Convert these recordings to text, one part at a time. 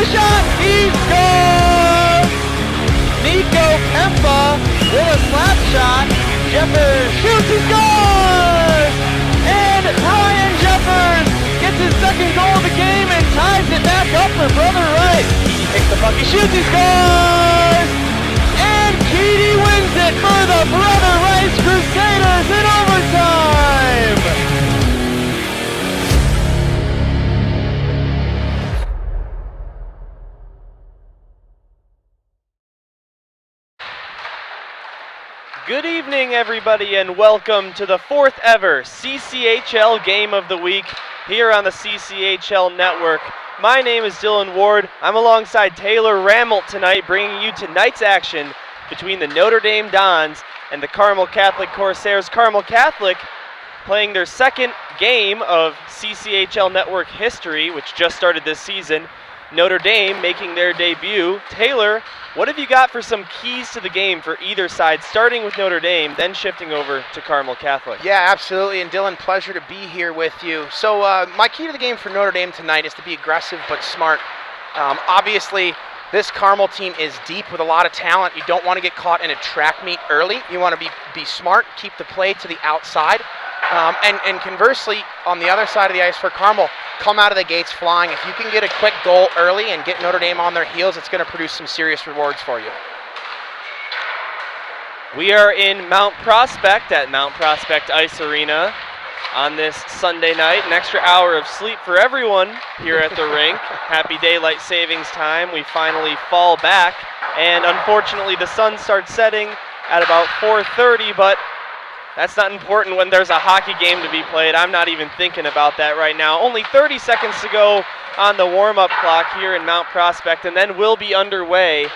a shot. He scores! Nico Kempa with a slap shot. Jeffers shoots, he scores! And Ryan Jeffers gets his second goal of the game and ties it back up for Brother Rice. He picks the puck, he shoots, he scores! And Keedy wins it for the Brother Rice Crusaders in overtime! Good evening, everybody, and welcome to the fourth ever CCHL Game of the Week here on the CCHL Network. My name is Dylan Ward. I'm alongside Taylor Ramelt tonight, bringing you tonight's action between the Notre Dame Dons and the Carmel Catholic Corsairs. Carmel Catholic playing their second game of CCHL Network history, which just started this season. Notre Dame making their debut. Taylor, what have you got for some keys to the game for either side, starting with Notre Dame, then shifting over to Carmel Catholic? Yeah, absolutely, and Dylan, pleasure to be here with you. So my key to the game for Notre Dame tonight is to be aggressive but smart. Obviously, this Carmel team is deep with a lot of talent. You don't want to get caught in a track meet early. You want to be smart, keep the play to the outside. And conversely, on the other side of the ice for Carmel, come out of the gates flying. If you can get a quick goal early and get Notre Dame on their heels, it's going to produce some serious rewards for you. We are in Mount Prospect at Mount Prospect Ice Arena on this Sunday night. An extra hour of sleep for everyone here at the rink. Happy daylight savings time. We finally fall back, and unfortunately the sun starts setting at about 4:30, but that's not important when there's a hockey game to be played. I'm not even thinking about that right now. Only 30 seconds to go on the warm-up clock here in Mount Prospect, and then we'll be underway.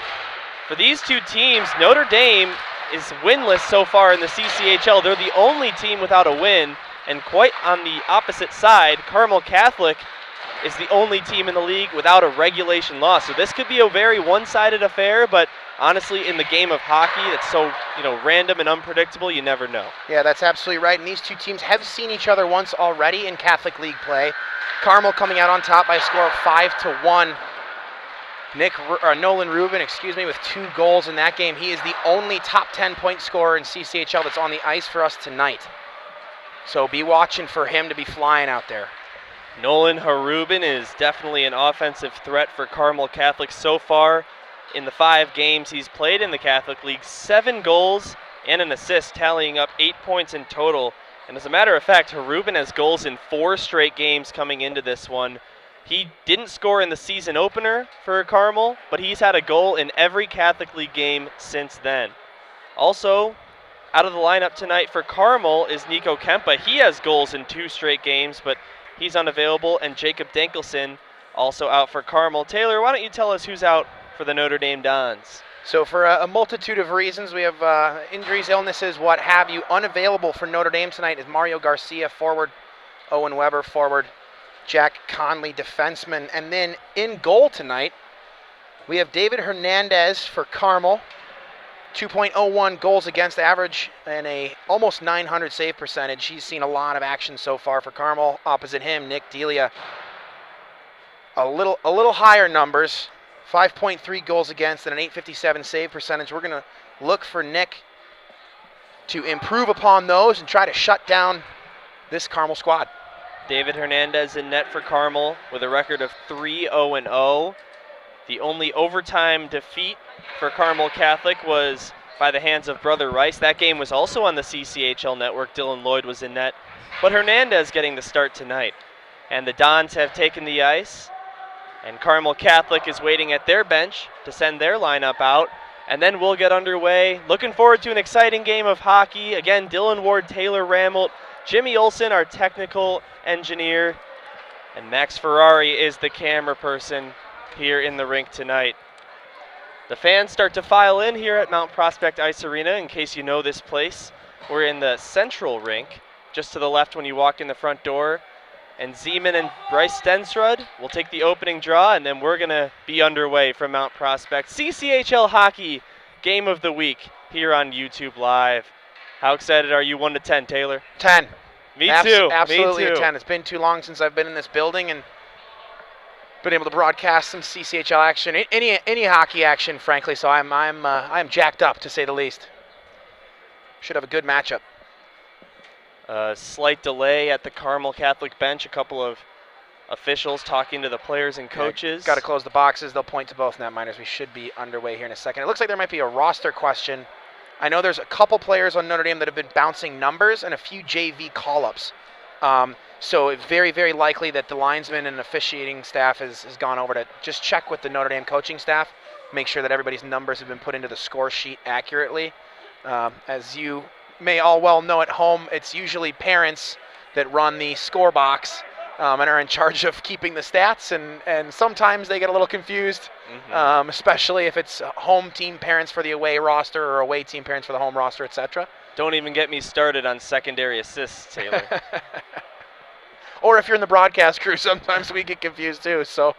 For these two teams, Notre Dame is winless so far in the CCHL. They're the only team without a win, and quite on the opposite side, Carmel Catholic is the only team in the league without a regulation loss. So this could be a very one-sided affair, but honestly, in the game of hockey that's so, random and unpredictable, you never know. Yeah, that's absolutely right. And these two teams have seen each other once already in Catholic League play. Carmel coming out on top by a score of 5-1. Nolan Rubin, with 2 goals in that game. He is the only top 10 point scorer in CCHL that's on the ice for us tonight. So be watching for him to be flying out there. Nolan Harubin is definitely an offensive threat for Carmel Catholic so far. In the 5 games he's played in the Catholic League, 7 goals and an assist, tallying up 8 points in total. And as a matter of fact, Harubin has goals in 4 straight games coming into this one. He didn't score in the season opener for Carmel, but he's had a goal in every Catholic League game since then. Also, out of the lineup tonight for Carmel is Nico Kempa. He has goals in 2 straight games, but he's unavailable, and Jacob Dankelson also out for Carmel. Taylor, why don't you tell us who's out for the Notre Dame Dons? So for a multitude of reasons, we have injuries, illnesses, what have you. Unavailable for Notre Dame tonight is Mario Garcia, forward, Owen Weber, forward, Jack Conley, defenseman. And then in goal tonight, we have David Hernandez for Carmel, 2.01 goals against average and a almost 900 save percentage. He's seen a lot of action so far for Carmel. Opposite him, Nick Delia, a little higher numbers, 5.3 goals against and an 857 save percentage. We're going to look for Nick to improve upon those and try to shut down this Carmel squad. David Hernandez in net for Carmel with a record of 3-0-0. The only overtime defeat for Carmel Catholic was by the hands of Brother Rice. That game was also on the CCHL Network. Dylan Lloyd was in net. But Hernandez getting the start tonight. And the Dons have taken the ice. And Carmel Catholic is waiting at their bench to send their lineup out. And then we'll get underway. Looking forward to an exciting game of hockey. Again, Dylan Ward, Taylor Ramelt, Jimmy Olson, our technical engineer, and Max Ferrari is the camera person here in the rink tonight. The fans start to file in here at Mount Prospect Ice Arena. In case you know this place, we're in the central rink, just to the left when you walk in the front door. And Zeman and Bryce Stensrud will take the opening draw, and then we're going to be underway from Mount Prospect. CCHL Hockey Game of the Week here on YouTube Live. How excited are you, 1 to 10, Taylor? 10. Me too. Absolutely Me too. a 10. It's been too long since I've been in this building, and been able to broadcast some CCHL action, any hockey action, frankly. So I'm jacked up, to say the least. Should have a good matchup. Slight delay at the Carmel Catholic bench. A couple of officials talking to the players and coaches. Got to close the boxes. They'll point to both netminders. We should be underway here in a second. It looks like there might be a roster question. I know there's a couple players on Notre Dame that have been bouncing numbers and a few JV call-ups. So it's very, very likely that the linesman and officiating staff has gone over to just check with the Notre Dame coaching staff, make sure that everybody's numbers have been put into the score sheet accurately. As you may all well know at home, it's usually parents that run the score box and are in charge of keeping the stats, and sometimes they get a little confused, especially if it's home team parents for the away roster or away team parents for the home roster, etc. Don't even get me started on secondary assists, Taylor. Or if you're in the broadcast crew, sometimes we get confused too. So.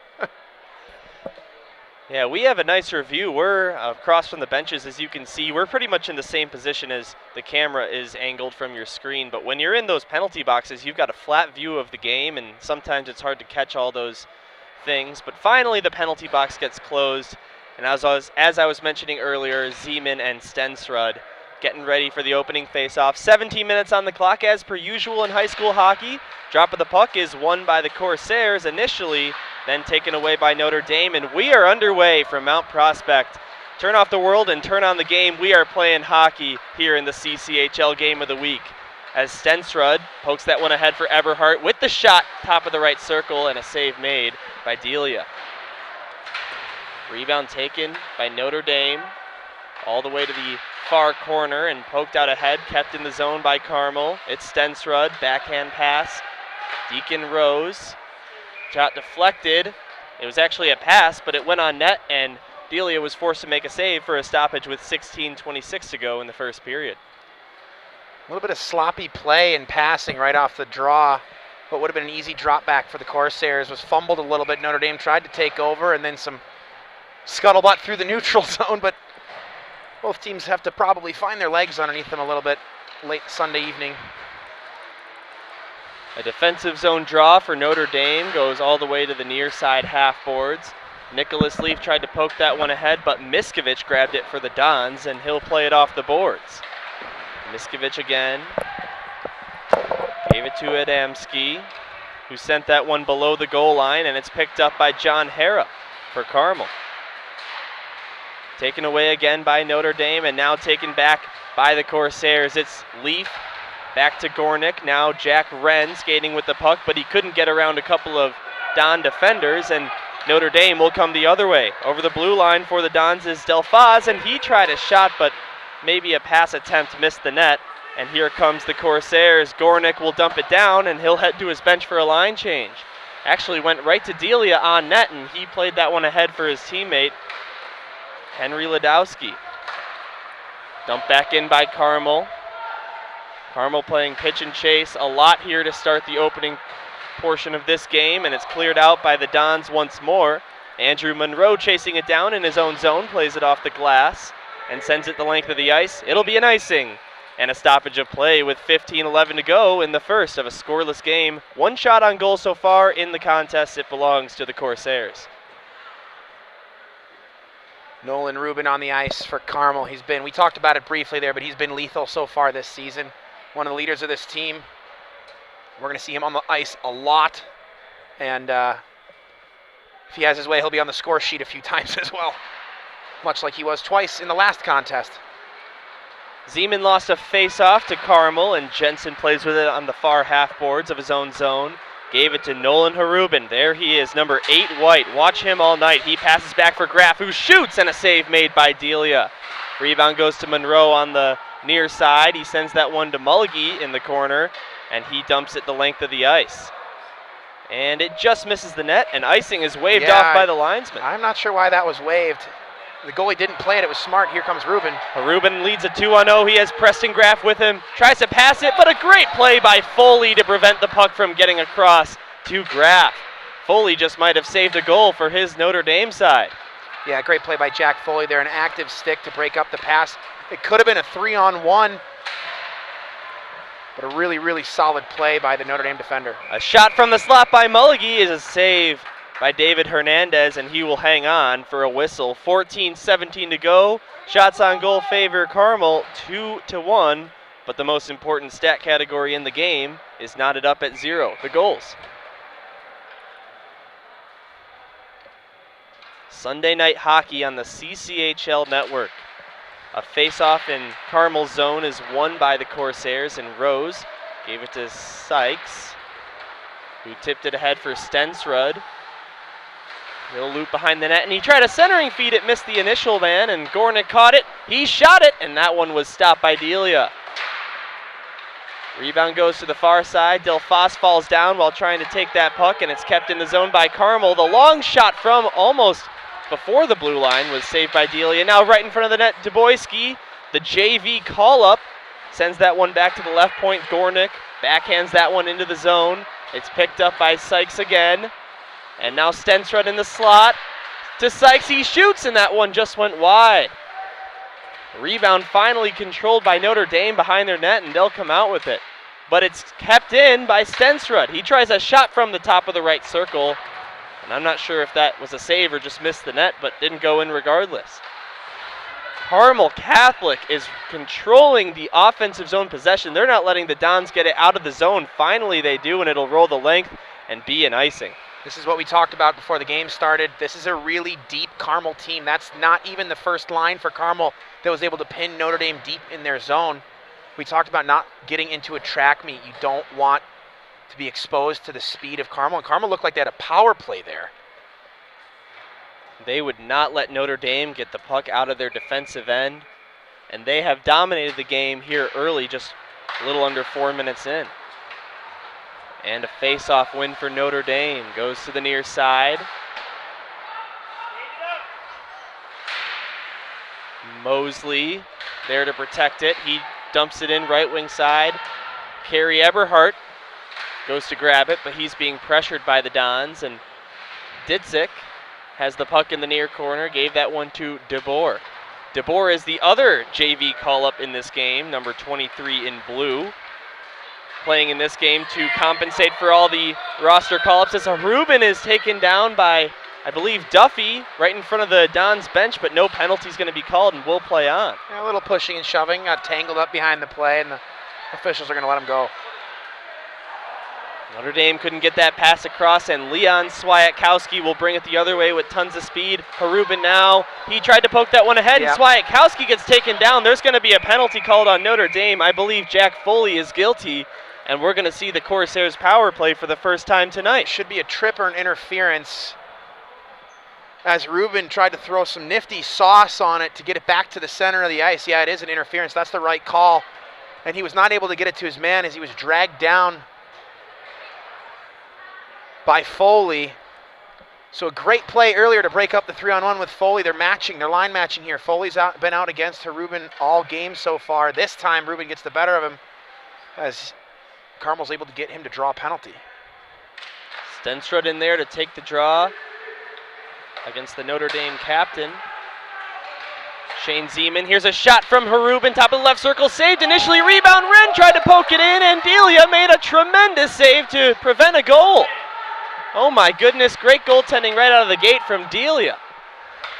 Yeah, we have a nicer view. We're across from the benches, as you can see. We're pretty much in the same position as the camera is angled from your screen. But when you're in those penalty boxes, you've got a flat view of the game, and sometimes it's hard to catch all those things. But finally, the penalty box gets closed. And as I was mentioning earlier, Zeman and Stensrud getting ready for the opening faceoff. 17 minutes on the clock, as per usual in high school hockey. Drop of the puck is won by the Corsairs initially, then taken away by Notre Dame, and we are underway from Mount Prospect. Turn off the world and turn on the game. We are playing hockey here in the CCHL Game of the Week. As Stensrud pokes that one ahead for Eberhardt with the shot, top of the right circle, and a save made by Delia. Rebound taken by Notre Dame, all the way to the far corner and poked out ahead, kept in the zone by Carmel. It's Stensrud, backhand pass. Deacon Rose. Shot deflected. It was actually a pass, but it went on net, and Delia was forced to make a save for a stoppage with 16:26 to go in the first period. A little bit of sloppy play and passing right off the draw. What would have been an easy drop back for the Corsairs was fumbled a little bit. Notre Dame tried to take over, and then some scuttlebutt through the neutral zone, but both teams have to probably find their legs underneath them a little bit late Sunday evening. A defensive zone draw for Notre Dame goes all the way to the near side half boards. Nicholas Leaf tried to poke that one ahead, but Miskovich grabbed it for the Dons, and he'll play it off the boards. Miskovich again. Gave it to Adamski, who sent that one below the goal line, and it's picked up by John Hara for Carmel. Taken away again by Notre Dame, and now taken back by the Corsairs. It's Leaf. Back to Gornick. Now Jack Wren skating with the puck, but he couldn't get around a couple of Don defenders, and Notre Dame will come the other way. Over the blue line for the Dons is Delfaz, and he tried a shot, but maybe a pass attempt missed the net. And here comes the Corsairs. Gornick will dump it down, and he'll head to his bench for a line change. Actually went right to Delia on net, and he played that one ahead for his teammate, Henry Ladowski. Dumped back in by Carmel. Carmel playing pitch and chase a lot here to start the opening portion of this game, and it's cleared out by the Dons once more. Andrew Monroe chasing it down in his own zone, plays it off the glass and sends it the length of the ice. It'll be an icing and a stoppage of play with 15:11 to go in the first of a scoreless game. One shot on goal so far in the contest. It belongs to the Corsairs. Nolan Rubin on the ice for Carmel. We talked about it briefly there, but he's been lethal so far this season. One of the leaders of this team. We're going to see him on the ice a lot. And if he has his way, he'll be on the score sheet a few times as well. Much like he was twice in the last contest. Zeman lost a face-off to Carmel, and Jensen plays with it on the far half boards of his own zone. Gave it to Nolan Harubin. There he is, number 8 White. Watch him all night. He passes back for Graff, who shoots, and a save made by Delia. Rebound goes to Monroe on the near side. He sends that one to Mulligy in the corner, and he dumps it the length of the ice. And it just misses the net, and icing is waved off by the linesman. I'm not sure why that was waved. The goalie didn't play it. It was smart. Here comes Rubin. Rubin leads a 2-on-0. He has Preston Graff with him. Tries to pass it, but a great play by Foley to prevent the puck from getting across to Graff. Foley just might have saved a goal for his Notre Dame side. Yeah, great play by Jack Foley there. An active stick to break up the pass. It could have been a 3-on-1, but a really, really solid play by the Notre Dame defender. A shot from the slot by Mulligy is a save by David Hernandez, and he will hang on for a whistle. 14-17 to go. Shots on goal favor Carmel 2-1, but the most important stat category in the game is knotted up at 0, the goals. Sunday night hockey on the CCHL network. A face-off in Carmel's zone is won by the Corsairs, and Rose gave it to Sykes, who tipped it ahead for Stensrud. He'll loop behind the net, and he tried a centering feed. It missed the initial man, and Gornick caught it. He shot it, and that one was stopped by Delia. Rebound goes to the far side. Delphos falls down while trying to take that puck, and it's kept in the zone by Carmel. The long shot from almost before the blue line was saved by Delia. Now right in front of the net, Duboyski, the JV call-up, sends that one back to the left point. Gornick backhands that one into the zone. It's picked up by Sykes again. And now Stensrud in the slot to Sykes. He shoots, and that one just went wide. Rebound finally controlled by Notre Dame behind their net, and they'll come out with it. But it's kept in by Stensrud. He tries a shot from the top of the right circle, and I'm not sure if that was a save or just missed the net, but didn't go in regardless. Carmel Catholic is controlling the offensive zone possession. They're not letting the Dons get it out of the zone. Finally they do, and it'll roll the length and be an icing. This is what we talked about before the game started. This is a really deep Carmel team. That's not even the first line for Carmel that was able to pin Notre Dame deep in their zone. We talked about not getting into a track meet. You don't want to be exposed to the speed of Carmel. And Carmel looked like they had a power play there. They would not let Notre Dame get the puck out of their defensive end, and they have dominated the game here early, just a little under 4 minutes in. And a face-off win for Notre Dame. Goes to the near side. Mosley there to protect it. He dumps it in right wing side. Kerry Eberhardt goes to grab it, but he's being pressured by the Dons. And Ditzik has the puck in the near corner. Gave that one to DeBoer. DeBoer is the other JV call-up in this game, number 23 in blue. Playing in this game to compensate for all the roster call-ups, as Rubin is taken down by, I believe, Duffy right in front of the Dons bench, but no penalty's going to be called and will play on. Yeah, a little pushing and shoving, got tangled up behind the play, and the officials are going to let him go. Notre Dame couldn't get that pass across, and Leon Swiatkowski will bring it the other way with tons of speed. Harubin now, he tried to poke that one ahead, and Swiatkowski gets taken down. There's going to be a penalty called on Notre Dame. I believe Jack Foley is guilty, and we're going to see the Corsairs power play for the first time tonight. Should be a trip or an interference, as Rubin tried to throw some nifty sauce on it to get it back to the center of the ice. Yeah, it is an interference. That's the right call. And he was not able to get it to his man as he was dragged down by Foley. So a great play earlier to break up the 3-on-1 with Foley. They're matching, they're line matching here. Foley's been out against Rubin all game so far. This time Rubin gets the better of him as Carmel's able to get him to draw a penalty. Stensrud in there to take the draw against the Notre Dame captain. Shane Zeman, here's a shot from Harubin, top of the left circle, saved initially, rebound, Wren tried to poke it in, and Delia made a tremendous save to prevent a goal. Oh my goodness, great goaltending right out of the gate from Delia.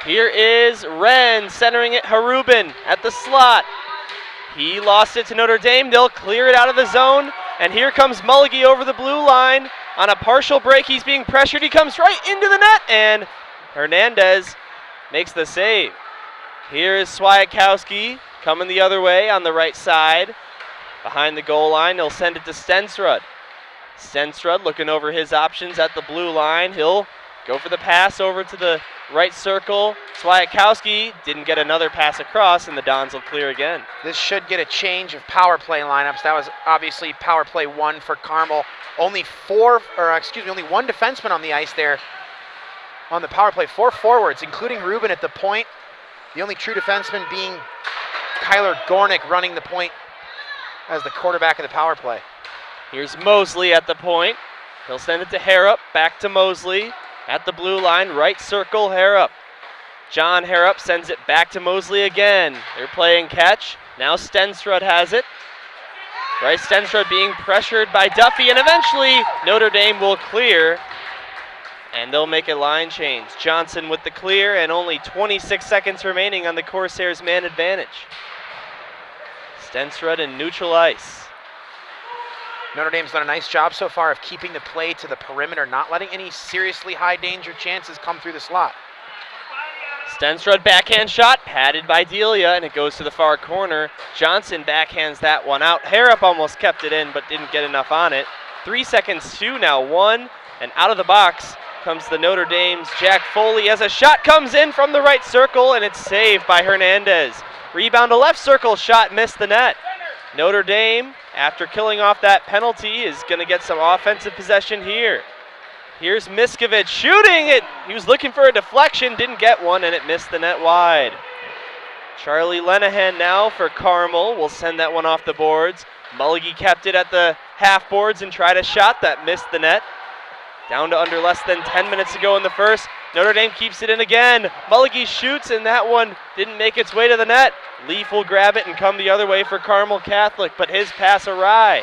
Here is Wren centering it, Harubin at the slot. He lost it to Notre Dame, they'll clear it out of the zone, and here comes Mulligy over the blue line. On a partial break, he's being pressured, he comes right into the net, and Hernandez makes the save. Here is Swiatkowski coming the other way on the right side. Behind the goal line, he'll send it to Stensrud. Stensrud looking over his options at the blue line. He'll go for the pass over to the right circle. Swiatkowski didn't get another pass across, and the Dons will clear again. This should get a change of power play lineups. That was obviously power play 1 for Carmel. Only one defenseman on the ice there on the power play. 4 forwards, including Rubin at the point. The only true defenseman being Kyler Gornick running the point as the quarterback of the power play. Here's Mosley at the point. He'll send it to Harrop, back to Mosley. At the blue line, right circle, Harrop. John Harrop sends it back to Mosley again. They're playing catch. Now Stensrud has it. Bryce Stensrud being pressured by Duffy, and eventually Notre Dame will clear. And they'll make a line change. Johnson with the clear and only 26 seconds remaining on the Corsairs' man advantage. Stensrud in neutral ice. Notre Dame's done a nice job so far of keeping the play to the perimeter, not letting any seriously high danger chances come through the slot. Stensrud backhand shot, padded by Delia, and it goes to the far corner. Johnson backhands that one out. Harrop almost kept it in, but didn't get enough on it. 3 seconds, 2, now 1, and out of the box comes the Notre Dame's Jack Foley as a shot comes in from the right circle, and it's saved by Hernandez. Rebound to left circle, shot missed the net. Notre Dame, after killing off that penalty, is going to get some offensive possession here. Here's Miskovich shooting it. He was looking for a deflection, didn't get one, and it missed the net wide. Charlie Lenahan now for Carmel will send that one off the boards. Mulligy kept it at the half boards and tried a shot that missed the net. Down to under less than 10 minutes to go in the first. Notre Dame keeps it in again. Mulligy shoots, and that one didn't make its way to the net. Leaf will grab it and come the other way for Carmel Catholic, but his pass awry.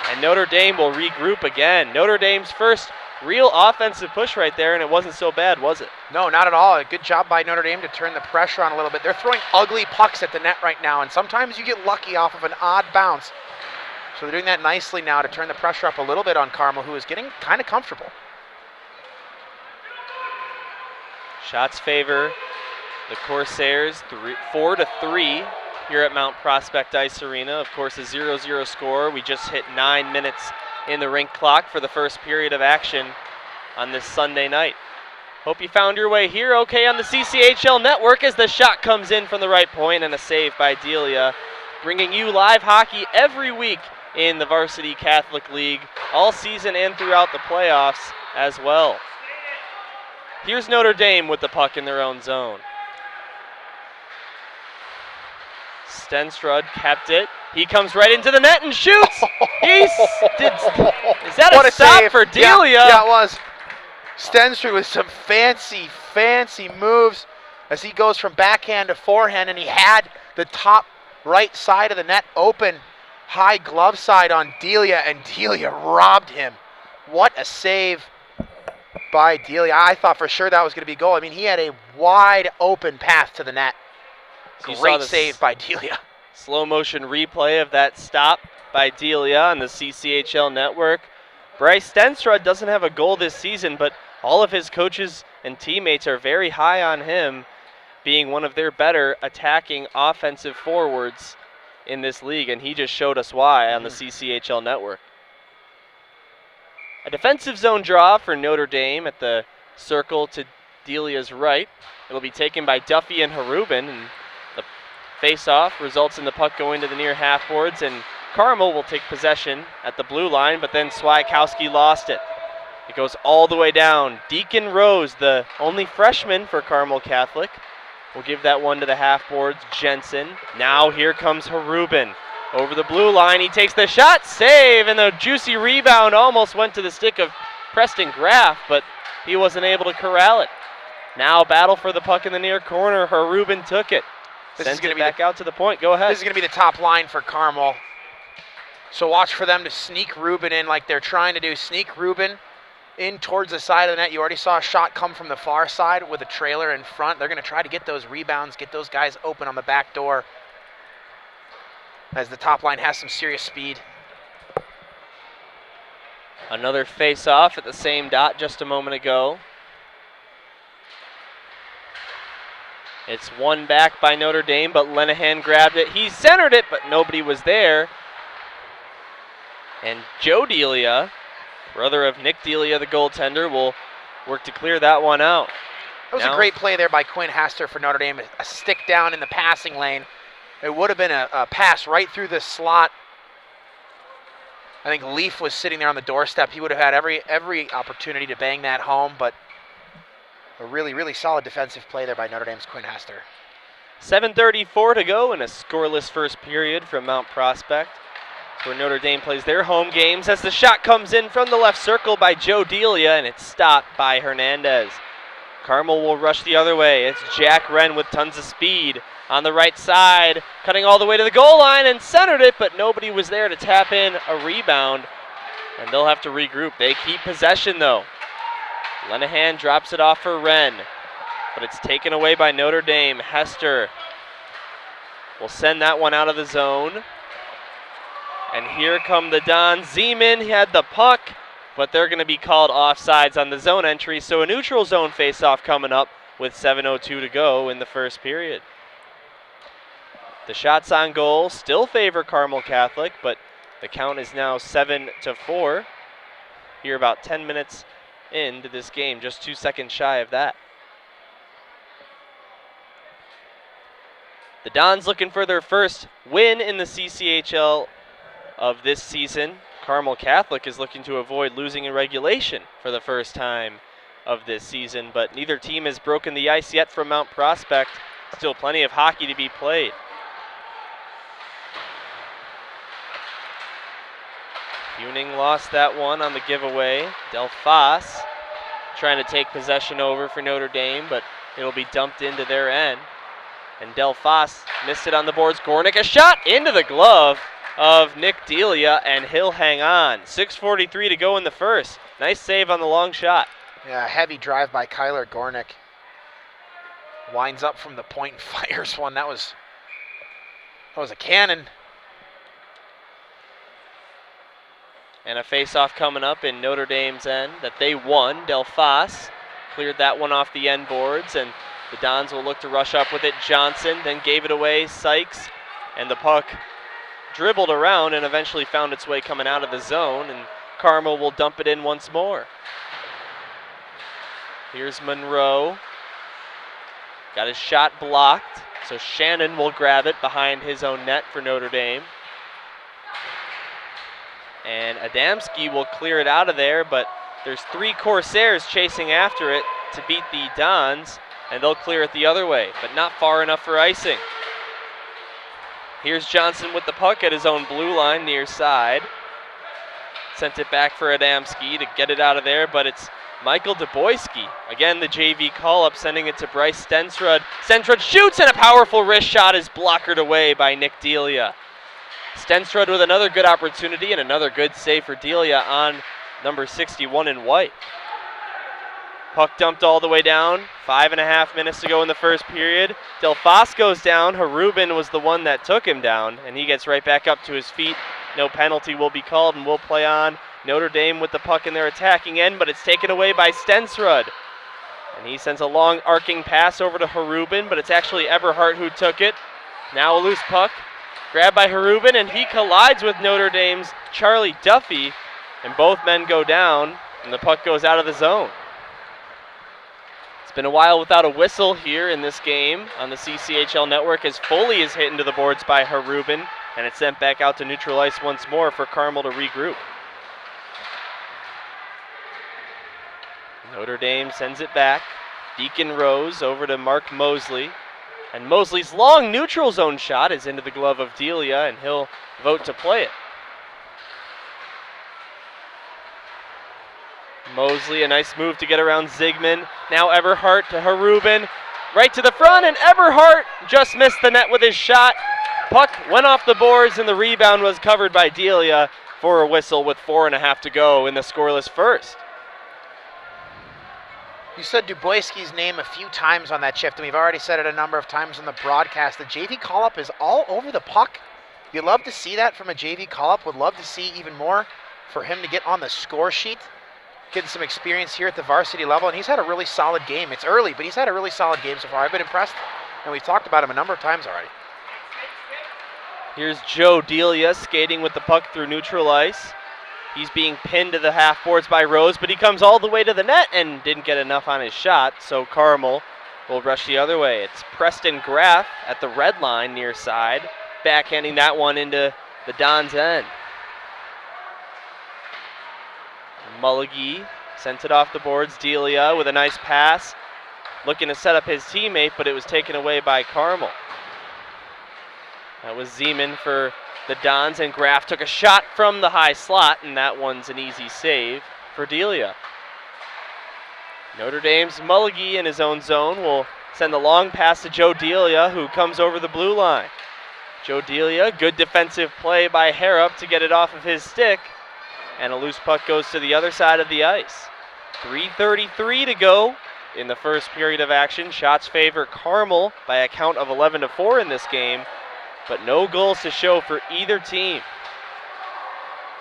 And Notre Dame will regroup again. Notre Dame's first real offensive push right there, and it wasn't so bad, was it? No, not at all. A good job by Notre Dame to turn the pressure on a little bit. They're throwing ugly pucks at the net right now, and sometimes you get lucky off of an odd bounce. So they're doing that nicely now to turn the pressure up a little bit on Carmel, who is getting kind of comfortable. Shots favor the Corsairs 4-3 here at Mount Prospect Ice Arena. Of course, a 0-0 score. We just hit 9 minutes in the rink clock for the first period of action on this Sunday night. Hope you found your way here okay on the CCHL network as the shot comes in from the right point and a save by Delia, bringing you live hockey every week in the Varsity Catholic League all season and throughout the playoffs as well. Here's Notre Dame with the puck in their own zone. Stenstrud kept it. He comes right into the net and shoots. Is that what a stop save for Delia? Yeah, it was. Stenstrud with some fancy moves as he goes from backhand to forehand, and he had the top right side of the net open, high glove side on Delia, and Delia robbed him. What a save by Delia. I thought for sure that was going to be a goal. I mean, he had a wide open path to the net. So great save by Delia. Slow motion replay of that stop by Delia on the CCHL network. Bryce Stenstrud doesn't have a goal this season, but all of his coaches and teammates are very high on him being one of their better attacking offensive forwards in this league, and he just showed us why on the CCHL network. A defensive zone draw for Notre Dame at the circle to Delia's right. It'll be taken by Duffy and Harubin, and the face-off results in the puck going to the near half boards, and Carmel will take possession at the blue line, but then Swiatkowski lost it. It goes all the way down. Deacon Rose, the only freshman for Carmel Catholic, will give that one to the half boards. Jensen. Now here comes Harubin. Over the blue line, he takes the shot, save, and the juicy rebound almost went to the stick of Preston Graff, but he wasn't able to corral it. Now battle for the puck in the near corner. Harubin took it. Sends it back out to the point. Go ahead. This is going to be the top line for Carmel. So watch for them to sneak Rubin in like they're trying to do. Sneak Rubin in towards the side of the net. You already saw a shot come from the far side with a trailer in front. They're going to try to get those rebounds, get those guys open on the back door, as the top line has some serious speed. Another face-off at the same dot just a moment ago. It's won back by Notre Dame, but Lenahan grabbed it. He centered it, but nobody was there. And Joe Delia, brother of Nick Delia, the goaltender, will work to clear that one out. That was a great play there by Quinn Hester for Notre Dame. A stick down in the passing lane. It would have been a pass right through the slot. I think Leaf was sitting there on the doorstep. He would have had every opportunity to bang that home, but a really solid defensive play there by Notre Dame's Quinn Hester. 7:34 to go in a scoreless first period from Mount Prospect, where Notre Dame plays their home games, as the shot comes in from the left circle by Joe Delia, and it's stopped by Hernandez. Carmel will rush the other way. It's Jack Wren with tons of speed on the right side, cutting all the way to the goal line and centered it, but nobody was there to tap in a rebound, and they'll have to regroup. They keep possession, though. Lenahan drops it off for Wren, but it's taken away by Notre Dame. Hester will send that one out of the zone. And here come the Dons. Zeman had the puck, but they're going to be called offsides on the zone entry, so a neutral zone faceoff coming up with 7:02 to go in the first period. The shots on goal still favor Carmel Catholic, but the count is now 7-4. Here about 10 minutes into this game, just 2 seconds shy of that. The Dons looking for their first win in the CCHL of this season. Carmel Catholic is looking to avoid losing in regulation for the first time of this season, but neither team has broken the ice yet from Mount Prospect. Still plenty of hockey to be played. Buning lost that one on the giveaway. Delphas trying to take possession over for Notre Dame, but it'll be dumped into their end. And Delphas missed it on the boards. Gornick, a shot into the glove of Nick Delia, and he'll hang on. 6:43 to go in the first. Nice save on the long shot. Yeah, heavy drive by Kyler Gornick. Winds up from the point and fires one. That was a cannon. And a face-off coming up in Notre Dame's end that they won. Delphas cleared that one off the end boards, and the Dons will look to rush up with it. Johnson then gave it away. Sykes, and the puck dribbled around and eventually found its way coming out of the zone, and Carmel will dump it in once more. Here's Monroe. Got his shot blocked, so Shannon will grab it behind his own net for Notre Dame. And Adamski will clear it out of there, but there's 3 Corsairs chasing after it to beat the Dons, and they'll clear it the other way, but not far enough for icing. Here's Johnson with the puck at his own blue line near side. Sent it back for Adamski to get it out of there, but it's Michael Duboyski. Again, the JV call-up, sending it to Bryce Stensrud. Stensrud shoots, and a powerful wrist shot is blockered away by Nick Delia. Stensrud with another good opportunity and another good save for Delia on number 61 in white. Puck dumped all the way down. 5.5 minutes to go in the first period. Delphas goes down. Harubin was the one that took him down, and he gets right back up to his feet. No penalty will be called, and we'll play on. Notre Dame with the puck in their attacking end, but it's taken away by Stensrud. And he sends a long arcing pass over to Harubin, but it's actually Eberhardt who took it. Now a loose puck. Grabbed by Harubin, and he collides with Notre Dame's Charlie Duffy, and both men go down, and the puck goes out of the zone. It's been a while without a whistle here in this game on the CCHL network, as Foley is hit into the boards by Harubin, and it's sent back out to neutral ice once more for Carmel to regroup. Notre Dame sends it back. Deacon Rose over to Mark Mosley. And Mosley's long neutral zone shot is into the glove of Delia, and he'll vote to play it. Mosley, a nice move to get around Zigman. Now Eberhardt to Harubin. Right to the front, and Eberhardt just missed the net with his shot. Puck went off the boards, and the rebound was covered by Delia for a whistle with 4.5 to go in the scoreless first. You said Duboyski's name a few times on that shift, and we've already said it a number of times on the broadcast. The JV call-up is all over the puck. You'd love to see that from a JV call-up. Would love to see even more for him to get on the score sheet, getting some experience here at the varsity level, and he's had a really solid game. It's early, but he's had a really solid game so far. I've been impressed, and we've talked about him a number of times already. Here's Joe Delia skating with the puck through neutral ice. He's being pinned to the half boards by Rose, but he comes all the way to the net and didn't get enough on his shot, so Carmel will rush the other way. It's Preston Graff at the red line near side, backhanding that one into the Don's end. Mulligy sent it off the boards. Delia with a nice pass, looking to set up his teammate, but it was taken away by Carmel. That was Zeman for the Dons, and Graff took a shot from the high slot, and that one's an easy save for Delia. Notre Dame's Mulligy in his own zone will send a long pass to Joe Delia, who comes over the blue line. Joe Delia, good defensive play by Harrop to get it off of his stick, and a loose puck goes to the other side of the ice. 3:33 to go in the first period of action. Shots favor Carmel by a count of 11-4 in this game, but no goals to show for either team.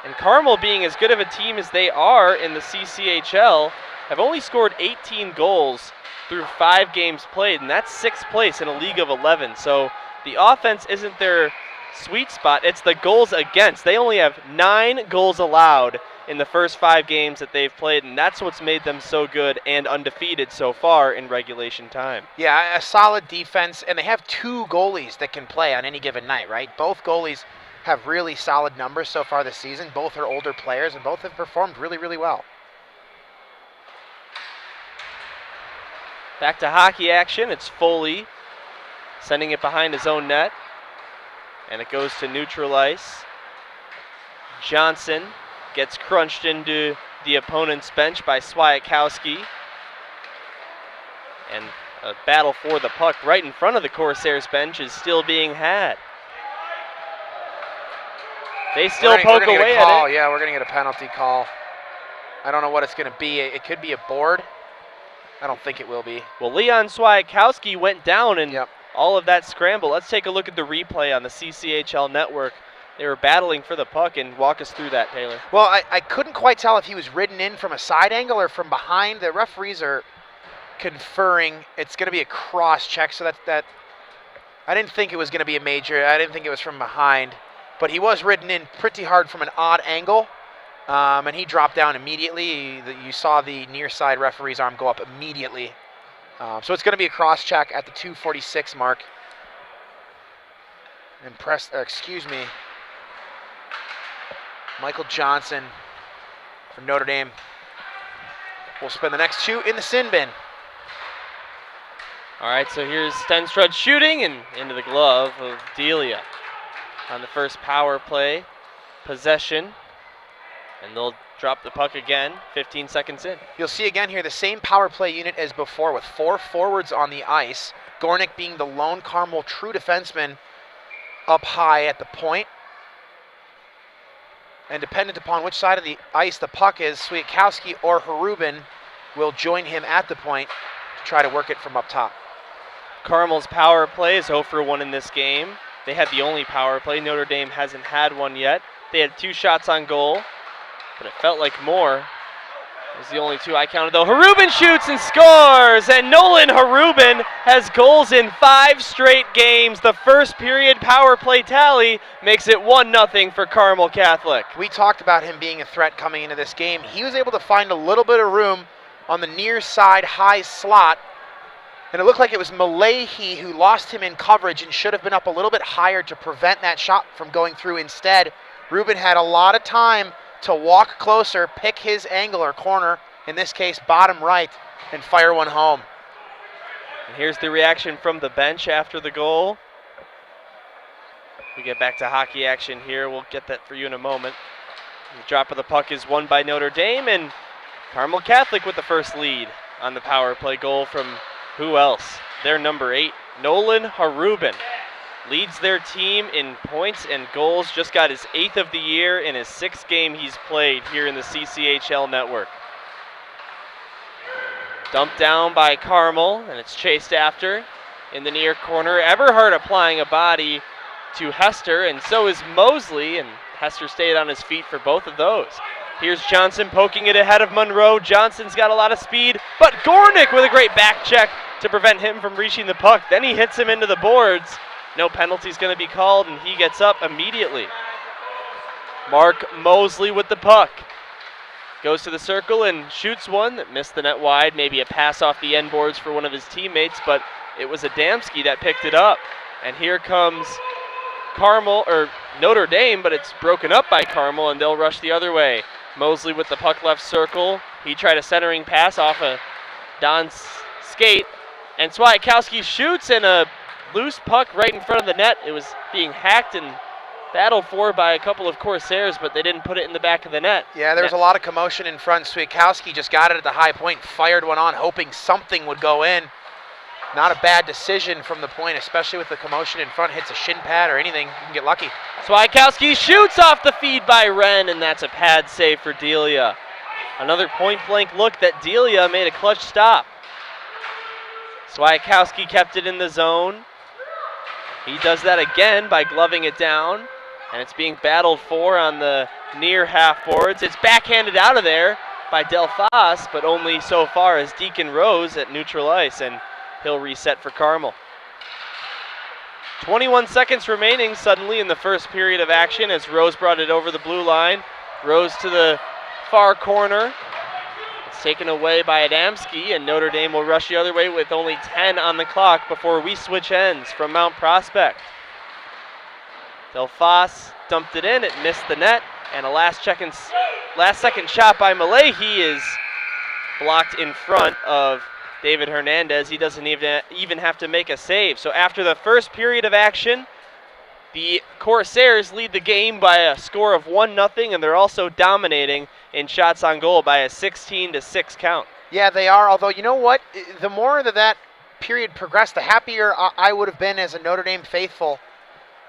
And Carmel, being as good of a team as they are in the CCHL, have only scored 18 goals through 5 games played, and that's 6th place in a league of 11. So the offense isn't their sweet spot, it's the goals against. They only have 9 goals allowed in the first 5 games that they've played, and that's what's made them so good and undefeated so far in regulation time. Yeah, a solid defense, and they have 2 goalies that can play on any given night, right? Both goalies have really solid numbers so far this season. Both are older players, and both have performed really, really well. Back to hockey action. It's Foley sending it behind his own net, and it goes to neutral ice. Johnson gets crunched into the opponent's bench by Swiatkowski. And a battle for the puck right in front of the Corsairs bench is still being had. They still poke away at it. Yeah, we're going to get a penalty call. I don't know what it's going to be. It could be a board. I don't think it will be. Well, Leon Swiatkowski went down in all of that scramble. Let's take a look at the replay on the CCHL network. They were battling for the puck, and walk us through that, Taylor. Well, I couldn't quite tell if he was ridden in from a side angle or from behind. The referees are conferring. It's going to be a cross check, so that I didn't think it was going to be a major. I didn't think it was from behind. But he was ridden in pretty hard from an odd angle, and he dropped down immediately. You saw the near side referee's arm go up immediately. So it's going to be a cross check at the 2:46 mark. And Michael Johnson from Notre Dame will spend the next 2 in the sin bin. All right, so here's Stenstrud shooting and into the glove of Delia on the first power play possession. And they'll drop the puck again, 15 seconds in. You'll see again here the same power play unit as before with 4 forwards on the ice. Gornick being the lone Carmel true defenseman up high at the point. And dependent upon which side of the ice the puck is, Swiatkowski or Harubin will join him at the point to try to work it from up top. Carmel's power play is 0 for 1 in this game. They had the only power play. Notre Dame hasn't had one yet. They had 2 shots on goal, but it felt like more. It was the only 2 I counted, though. Harubin shoots and scores, and Nolan Harubin has goals in 5 straight games. The first period power play tally makes it 1-0 for Carmel Catholic. We talked about him being a threat coming into this game. He was able to find a little bit of room on the near side high slot, and it looked like it was Malahi who lost him in coverage and should have been up a little bit higher to prevent that shot from going through. Instead, Rubin had a lot of time to walk closer, pick his angle or corner, in this case bottom right, and fire one home. And here's the reaction from the bench after the goal. We get back to hockey action here. We'll get that for you in a moment. The drop of the puck is won by Notre Dame, and Carmel Catholic with the first lead on the power play goal from who else? Their number 8, Nolan Harubin. Leads their team in points and goals. Just got his 8th of the year in his 6th game he's played here in the CCHL network. Dumped down by Carmel, and it's chased after in the near corner. Everhart applying a body to Hester, and so is Mosley, and Hester stayed on his feet for both of those. Here's Johnson poking it ahead of Monroe. Johnson's got a lot of speed, but Gornick with a great back check to prevent him from reaching the puck. Then he hits him into the boards. No penalty's going to be called, and he gets up immediately. Mark Mosley with the puck. Goes to the circle and shoots one that missed the net wide. Maybe a pass off the end boards for one of his teammates, but it was Adamski that picked it up. And here comes Notre Dame, but it's broken up by Carmel, and they'll rush the other way. Mosley with the puck left circle. He tried a centering pass off of Don's skate, and Swiatkowski shoots, and a loose puck right in front of the net. It was being hacked and battled for by a couple of Corsairs, but they didn't put it in the back of the net. Yeah, there was a lot of commotion in front. Swiatkowski just got it at the high point, fired one on, hoping something would go in. Not a bad decision from the point, especially with the commotion in front. Hits a shin pad or anything, you can get lucky. Swiatkowski shoots off the feed by Wren, and that's a pad save for Delia. Another point-blank look that Delia made a clutch stop. Swiatkowski kept it in the zone. He does that again by gloving it down, and it's being battled for on the near half boards. It's backhanded out of there by Delphas, but only so far as Deacon Rose at neutral ice, and he'll reset for Carmel. 21 seconds remaining suddenly in the first period of action as Rose brought it over the blue line. Rose to the far corner. It's taken away by Adamski, and Notre Dame will rush the other way with only 10 on the clock before we switch ends from Mount Prospect. Delphas dumped it in, it missed the net, and a last second shot by Malahi is blocked in front of David Hernandez. He doesn't even have to make a save. So after the first period of action, the Corsairs lead the game by a score of 1-0, and they're also dominating in shots on goal by a 16-6 count. Yeah, they are, although you know what? The more that period progressed, the happier I would have been as a Notre Dame faithful,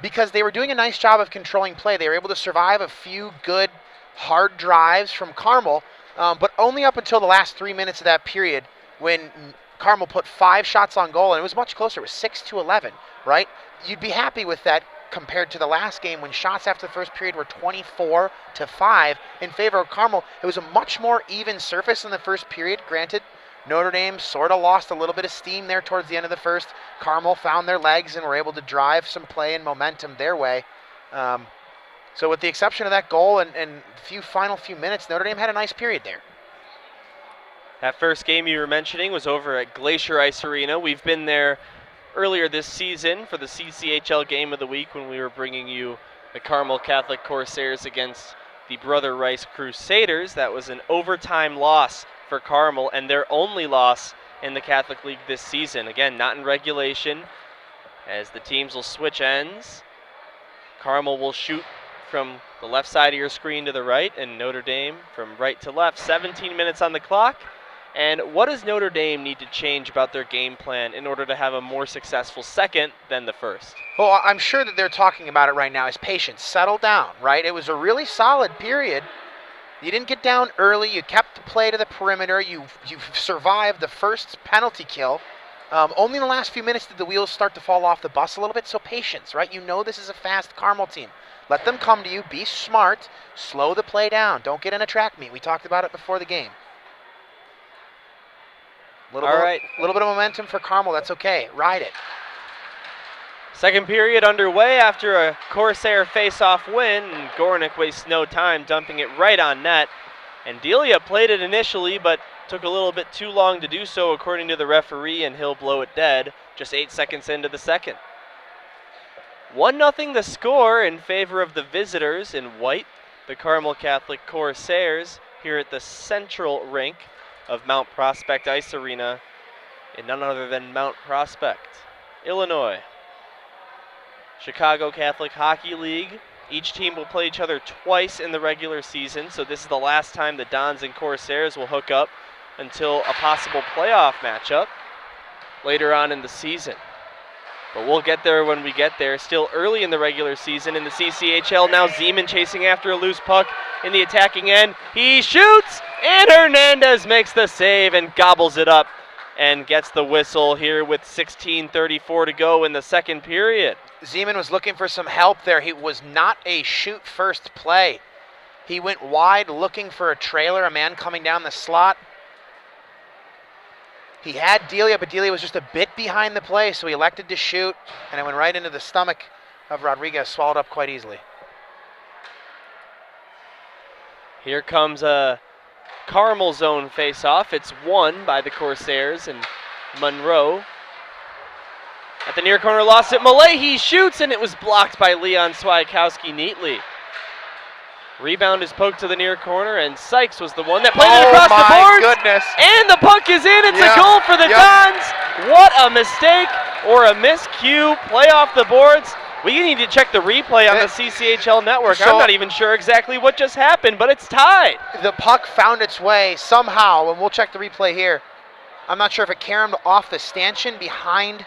because they were doing a nice job of controlling play. They were able to survive a few good, hard drives from Carmel, but only up until the last 3 minutes of that period when Carmel put 5 shots on goal, and it was much closer. It was 6-11, right? You'd be happy with that compared to the last game when shots after the first period were 24-5 in favor of Carmel. It was a much more even surface in the first period. Granted, Notre Dame sort of lost a little bit of steam there towards the end of the first. Carmel found their legs and were able to drive some play and momentum their way. So with the exception of that goal and final few minutes, Notre Dame had a nice period there. That first game you were mentioning was over at Glacier Ice Arena. We've been there earlier this season for the CCHL Game of the Week when we were bringing you the Carmel Catholic Corsairs against the Brother Rice Crusaders. That was an overtime loss for Carmel and their only loss in the Catholic League this season. Again, not in regulation, as the teams will switch ends. Carmel will shoot from the left side of your screen to the right, and Notre Dame from right to left. 17 minutes on the clock. And what does Notre Dame need to change about their game plan in order to have a more successful second than the first? Well, I'm sure that they're talking about it right now is patience. Settle down, right? It was a really solid period. You didn't get down early. You kept the play to the perimeter. You've survived the first penalty kill. Only in the last few minutes did the wheels start to fall off the bus a little bit, so patience, right? You know this is a fast Carmel team. Let them come to you. Be smart. Slow the play down. Don't get in a track meet. We talked about it before the game. Little bit of momentum for Carmel. That's okay. Ride it. Second period underway after a Corsair face-off win, and Gornick wastes no time dumping it right on net. And Delia played it initially, but took a little bit too long to do so according to the referee, and he'll blow it dead just 8 seconds into the second. 1-0 the score in favor of the visitors in white, the Carmel Catholic Corsairs, here at the central rink of Mount Prospect Ice Arena in none other than Mount Prospect, Illinois. Chicago Catholic Hockey League. Each team will play each other twice in the regular season, so this is the last time the Dons and Corsairs will hook up until a possible playoff matchup later on in the season. But we'll get there when we get there. Still early in the regular season in the CCHL. Now Zeman chasing after a loose puck in the attacking end. He shoots, and Hernandez makes the save and gobbles it up and gets the whistle here with 16:34 to go in the second period. Zeman was looking for some help there. He was not a shoot-first play. He went wide looking for a trailer, a man coming down the slot. He had Delia, but Delia was just a bit behind the play, so he elected to shoot, and it went right into the stomach of Rodriguez, swallowed up quite easily. Here comes a Carmel zone face-off. It's won by the Corsairs, and Monroe at the near corner lost it. Malahi shoots, and it was blocked by Leon Swiatkowski neatly. Rebound is poked to the near corner, and Sykes was the one that played it across the boards. Oh, my goodness. And the puck is in. It's a goal for the Dons. What a mistake or a miscue. Play off the boards. We need to check the replay on the CCHL network. I'm not even sure exactly what just happened, but it's tied. The puck found its way somehow, and we'll check the replay here. I'm not sure if it caromed off the stanchion behind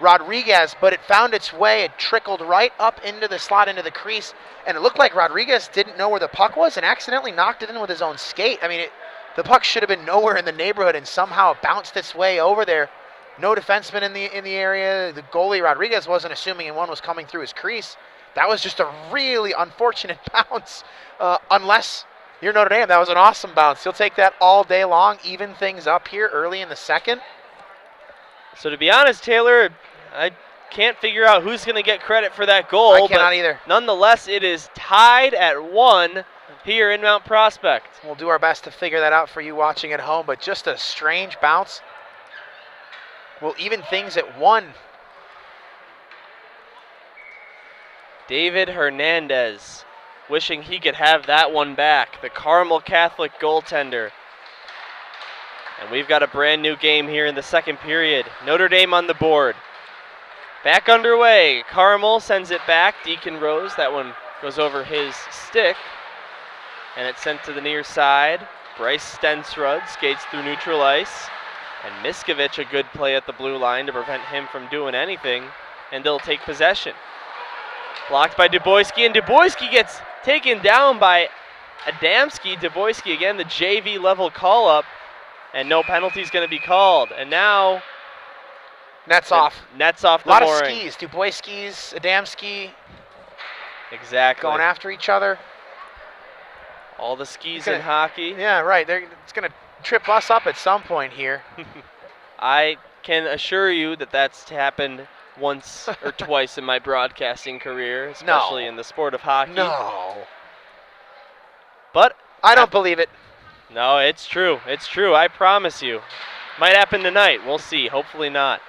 Rodriguez, but it found its way. It trickled right up into the slot, into the crease, and it looked like Rodriguez didn't know where the puck was and accidentally knocked it in with his own skate. I mean, the puck should have been nowhere in the neighborhood, and somehow it bounced its way over there. No defenseman in the area. The goalie, Rodriguez, wasn't assuming one was coming through his crease. That was just a really unfortunate bounce, unless you're Notre Dame. That was an awesome bounce. He'll take that all day long, even things up here early in the second. So to be honest, Taylor, I can't figure out who's going to get credit for that goal. I cannot either. Nonetheless, it is tied at 1 here in Mount Prospect. We'll do our best to figure that out for you watching at home, but just a strange bounce. We'll even things at 1. David Hernandez wishing he could have that one back, the Carmel Catholic goaltender. And we've got a brand new game here in the second period. Notre Dame on the board. Back underway. Carmel sends it back. Deacon Rose, that one goes over his stick. And it's sent to the near side. Bryce Stensrud skates through neutral ice. And Miskovich, a good play at the blue line to prevent him from doing anything. And they'll take possession. Blocked by Duboyski, and Duboyski gets taken down by Adamski. Duboyski again, the JV level call up. And no penalty's going to be called. And now Nets off. Nets off the mooring. A lot mooring. of skis. Duboyski's, Adamski. Exactly. Going after each other. All the skis in hockey. Yeah, right. It's going to trip us up at some point here. I can assure you that that's happened once or twice in my broadcasting career, especially in the sport of hockey. No. But I don't believe it. No, it's true. It's true. I promise you. Might happen tonight. We'll see. Hopefully not.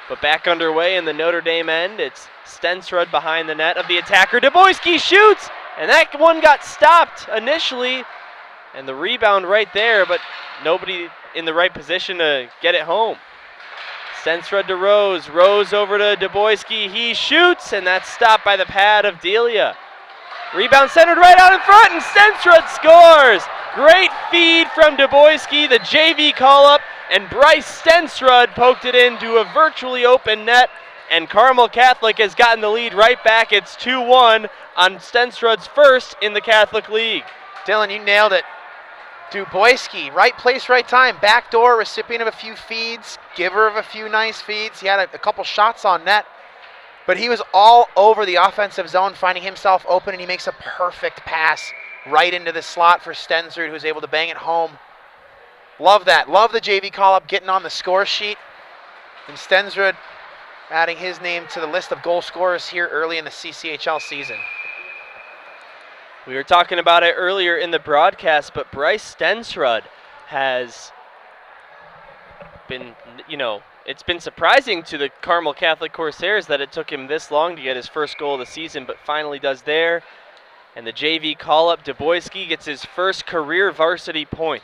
But back underway in the Notre Dame end, it's Stensrud behind the net of the attacker. Duboyski shoots, and that one got stopped initially. And the rebound right there, but nobody in the right position to get it home. Stensrud to Rose. Rose over to Duboyski. He shoots, and that's stopped by the pad of Delia. Rebound centered right out in front, and Stensrud scores. Great feed from Duboyski, the JV call-up, and Bryce Stensrud poked it into a virtually open net, and Carmel Catholic has gotten the lead right back. It's 2-1 on Stensrud's first in the Catholic League. Dylan, you nailed it. Duboyski, right place, right time. Backdoor, recipient of a few feeds, giver of a few nice feeds. He had a couple shots on net, but he was all over the offensive zone, finding himself open, and he makes a perfect pass right into the slot for Stensrud, who's able to bang it home. Love that. Love the JV call-up getting on the score sheet. And Stensrud adding his name to the list of goal scorers here early in the CCHL season. We were talking about it earlier in the broadcast, but Bryce Stensrud has been, it's been surprising to the Carmel Catholic Corsairs that it took him this long to get his first goal of the season, but finally does there. And the JV call-up, Duboyski gets his first career varsity point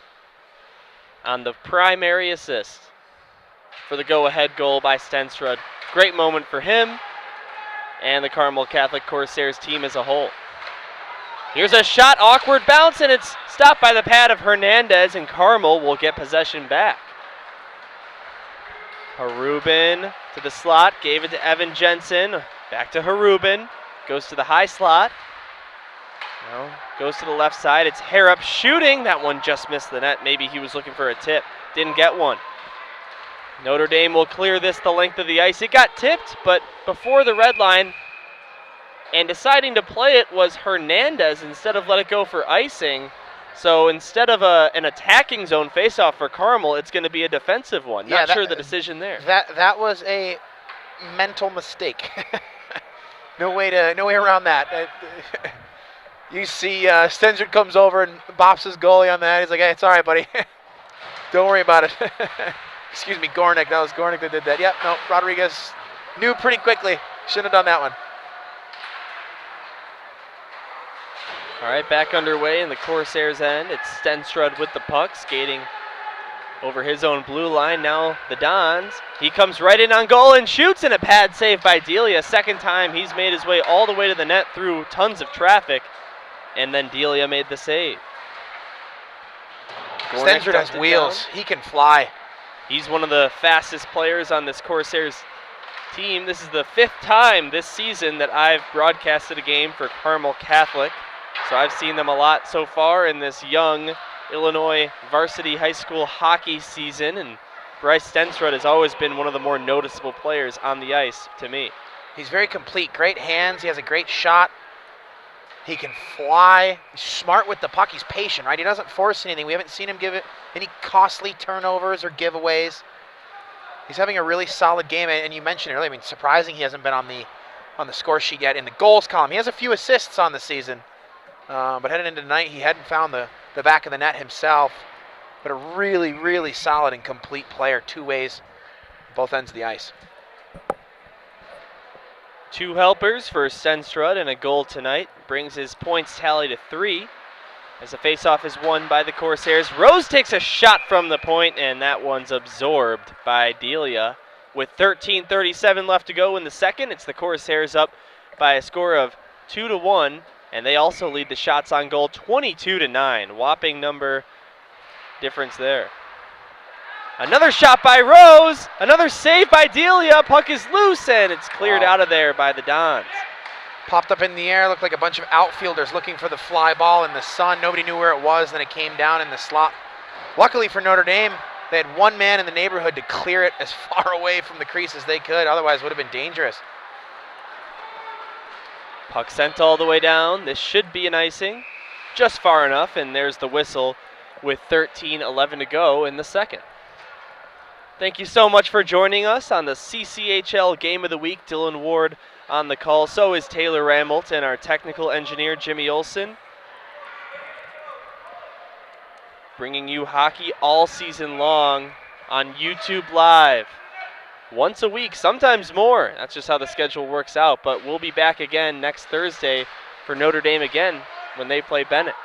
on the primary assist for the go-ahead goal by Stensrud. Great moment for him and the Carmel Catholic Corsairs team as a whole. Here's a shot, awkward bounce, and it's stopped by the pad of Hernandez, and Carmel will get possession back. Harubin to the slot, gave it to Evan Jensen. Back to Harubin, goes to the high slot. Now goes to the left side. It's Harrop shooting. That one just missed the net. Maybe he was looking for a tip. Didn't get one. Notre Dame will clear this the length of the ice. It got tipped, but before the red line, and deciding to play it was Hernandez instead of let it go for icing. So instead of an attacking zone faceoff for Carmel, it's going to be a defensive one. Yeah, Not sure the decision there. That was a mental mistake. No way around that. You see Stensrud comes over and bops his goalie on that. He's like, hey, it's all right, buddy. Don't worry about it. Excuse me, Gornick. That was Gornick that did that. Yep, no, Rodriguez knew pretty quickly. Shouldn't have done that one. All right, back underway in the Corsairs end. It's Stensrud with the puck, skating over his own blue line. Now the Dons. He comes right in on goal and shoots, and a pad save by Delia. Second time he's made his way all the way to the net through tons of traffic, and then Delia made the save. Stensrud has wheels. He can fly. He's one of the fastest players on this Corsairs team. This is the 5th time this season that I've broadcasted a game for Carmel Catholic. So I've seen them a lot so far in this young Illinois varsity high school hockey season, and Bryce Stensrud has always been one of the more noticeable players on the ice to me. He's very complete, great hands, he has a great shot. He can fly, he's smart with the puck, he's patient, right? He doesn't force anything. We haven't seen him give it any costly turnovers or giveaways. He's having a really solid game, and you mentioned it earlier, I mean, surprising he hasn't been on the score sheet yet in the goals column. He has a few assists on the season, but headed into tonight, he hadn't found the back of the net himself, but a really, really solid and complete player, two ways, both ends of the ice. 2 helpers for Stensrud and a goal tonight. Brings his points tally to 3 as the faceoff is won by the Corsairs. Rose takes a shot from the point, and that one's absorbed by Delia. With 13:37 left to go in the second, it's the Corsairs up by a score of 2-1, and they also lead the shots on goal 22-9. Whopping number difference there. Another shot by Rose, another save by Delia. Puck is loose, and it's cleared out of there by the Dons. Popped up in the air, looked like a bunch of outfielders looking for the fly ball in the sun. Nobody knew where it was, then it came down in the slot. Luckily for Notre Dame, they had one man in the neighborhood to clear it as far away from the crease as they could, otherwise it would have been dangerous. Puck sent all the way down. This should be an icing, just far enough, and there's the whistle with 13:11 to go in the second. Thank you so much for joining us on the CCHL Game of the Week. Dylan Ward on the call. So is Taylor Rambolt and our technical engineer, Jimmy Olson. Bringing you hockey all season long on YouTube Live. Once a week, sometimes more. That's just how the schedule works out. But we'll be back again next Thursday for Notre Dame again when they play Bennett.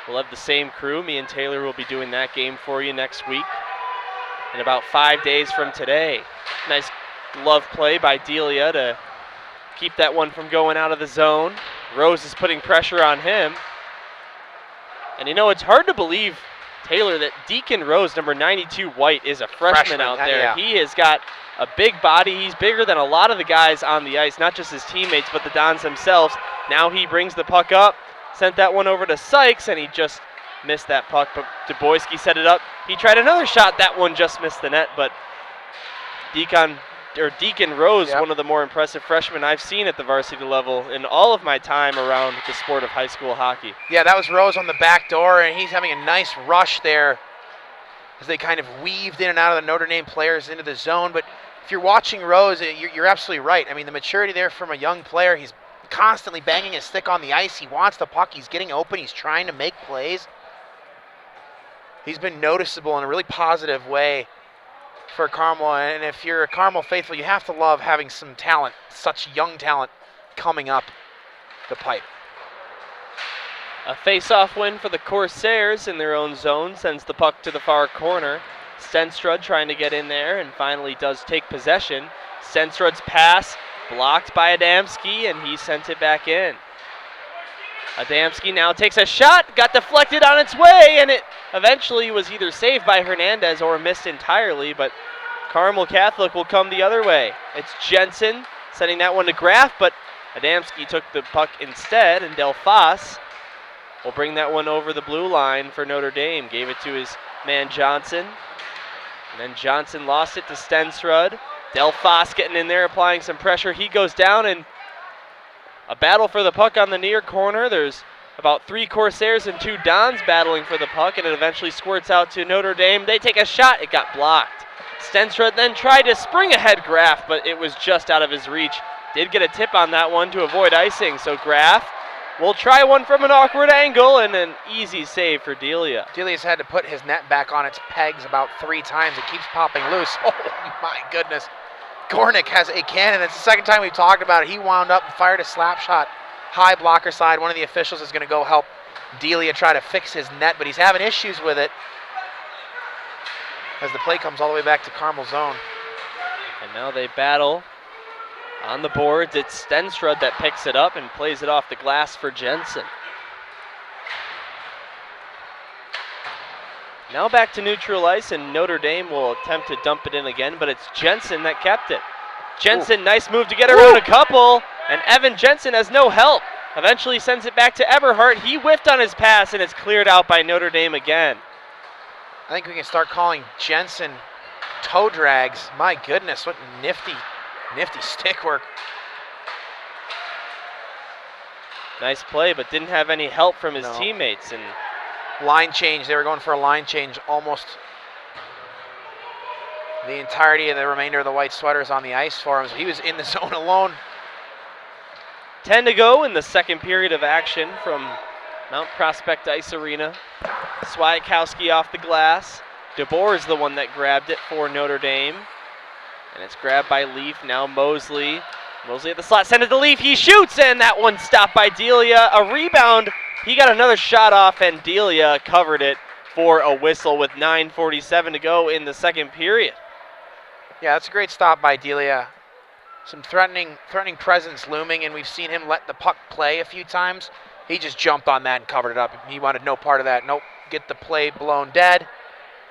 We'll have the same crew. Me and Taylor will be doing that game for you next week in about 5 days from today. Nice glove play by Delia to keep that one from going out of the zone. Rose is putting pressure on him. And you know, it's hard to believe, Taylor, that Deacon Rose, number 92 White, is a freshman out there. Yeah. He has got a big body. He's bigger than a lot of the guys on the ice, not just his teammates, but the Dons themselves. Now he brings the puck up. Sent that one over to Sykes, and he just missed that puck. But Duboyski set it up. He tried another shot. That one just missed the net. But Deacon Rose, one of the more impressive freshmen I've seen at the varsity level in all of my time around the sport of high school hockey. Yeah, that was Rose on the back door, and he's having a nice rush there as they kind of weaved in and out of the Notre Dame players into the zone. But if you're watching Rose, you're absolutely right. I mean, the maturity there from a young player. He's constantly banging his stick on the ice. He wants the puck. He's getting open. He's trying to make plays. He's been noticeable in a really positive way for Carmel. And if you're a Carmel faithful, you have to love having some talent, such young talent, coming up the pipe. A face-off win for the Corsairs in their own zone sends the puck to the far corner. Stensrud trying to get in there and finally does take possession. Stensrud's pass blocked by Adamski, and he sent it back in. Adamski now takes a shot, got deflected on its way, and it eventually was either saved by Hernandez or missed entirely, but Carmel Catholic will come the other way. It's Jensen sending that one to Graff, but Adamski took the puck instead, and Delphas will bring that one over the blue line for Notre Dame. Gave it to his man Johnson, and then Johnson lost it to Stensrud. Delphas getting in there, applying some pressure. He goes down, and a battle for the puck on the near corner. There's about 3 Corsairs and 2 Dons battling for the puck, and it eventually squirts out to Notre Dame. They take a shot. It got blocked. Stensrud then tried to spring ahead Graff, but it was just out of his reach. Did get a tip on that one to avoid icing, so Graff will try one from an awkward angle, and an easy save for Delia. Delia's had to put his net back on its pegs about 3 times. It keeps popping loose. Oh, my goodness. Gornick has a cannon. It's the second time we've talked about it. He wound up and fired a slap shot high blocker side. One of the officials is going to go help Delia try to fix his net, but he's having issues with it as the play comes all the way back to Carmel zone. And now they battle on the boards. It's Stensrud that picks it up and plays it off the glass for Jensen. Now back to neutral ice, and Notre Dame will attempt to dump it in again, but it's Jensen that kept it. Jensen, nice move to get around a couple, and Evan Jensen has no help. Eventually sends it back to Eberhardt. He whiffed on his pass, and it's cleared out by Notre Dame again. I think we can start calling Jensen toe drags. My goodness, what nifty stick work. Nice play, but didn't have any help from his teammates. And line change, they were going for a line change almost the entirety of the remainder of the white sweaters on the ice for him. So he was in the zone alone. 10 to go in the second period of action from Mount Prospect Ice Arena. Swiatkowski off the glass. DeBoer is the one that grabbed it for Notre Dame. And it's grabbed by Leaf, now Mosley. Mosley at the slot, send it to Leaf, he shoots, and that one stopped by Delia. A rebound, he got another shot off, and Delia covered it for a whistle with 9:47 to go in the second period. Yeah, that's a great stop by Delia. Some threatening presence looming, and we've seen him let the puck play a few times. He just jumped on that and covered it up. He wanted no part of that. Nope, get the play blown dead.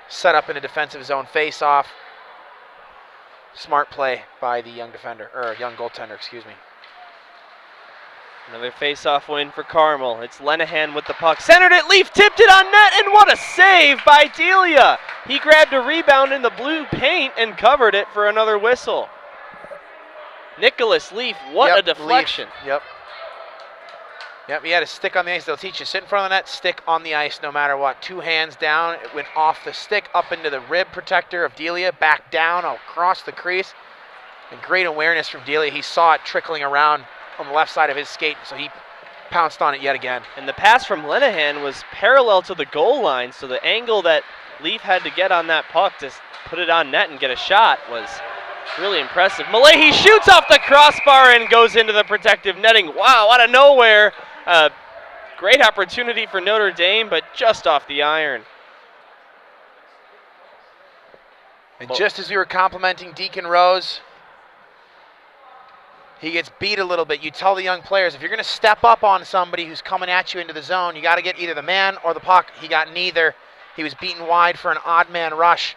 Set up in a defensive zone face-off. Smart play by the young defender, or young goaltender, excuse me. Another face-off win for Carmel. It's Lenahan with the puck. Centered it, Leaf tipped it on net, and what a save by Delia. He grabbed a rebound in the blue paint and covered it for another whistle. Nicholas Leaf, what a deflection. Leaf. Yep, he had a stick on the ice. They'll teach you, sit in front of the net, stick on the ice no matter what. 2 hands down, it went off the stick, up into the rib protector of Delia, back down, across the crease. And great awareness from Delia. He saw it trickling around on the left side of his skate, so he pounced on it yet again. And the pass from Lenahan was parallel to the goal line, so the angle that Leaf had to get on that puck to put it on net and get a shot was really impressive. Malahi shoots off the crossbar and goes into the protective netting. Wow, out of nowhere. Great opportunity for Notre Dame, but just off the iron. And just as we were complimenting Deacon Rose, he gets beat a little bit. You tell the young players, if you're going to step up on somebody who's coming at you into the zone, you got to get either the man or the puck. He got neither. He was beaten wide for an odd man rush.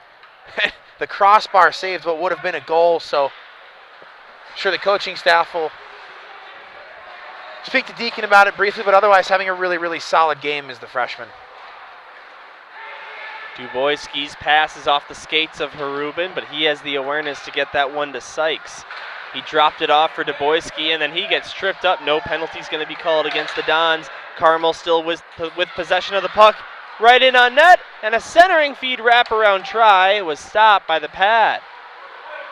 The crossbar saved what would have been a goal, so I'm sure the coaching staff will speak to Deacon about it briefly, but otherwise having a really, really solid game is the freshman. Duboyski's pass is off the skates of Harubin, but he has the awareness to get that one to Sykes. He dropped it off for Duboyski, and then he gets tripped up. No penalty's going to be called against the Dons. Carmel still with possession of the puck. Right in on net, and a centering feed wraparound try was stopped by the pad.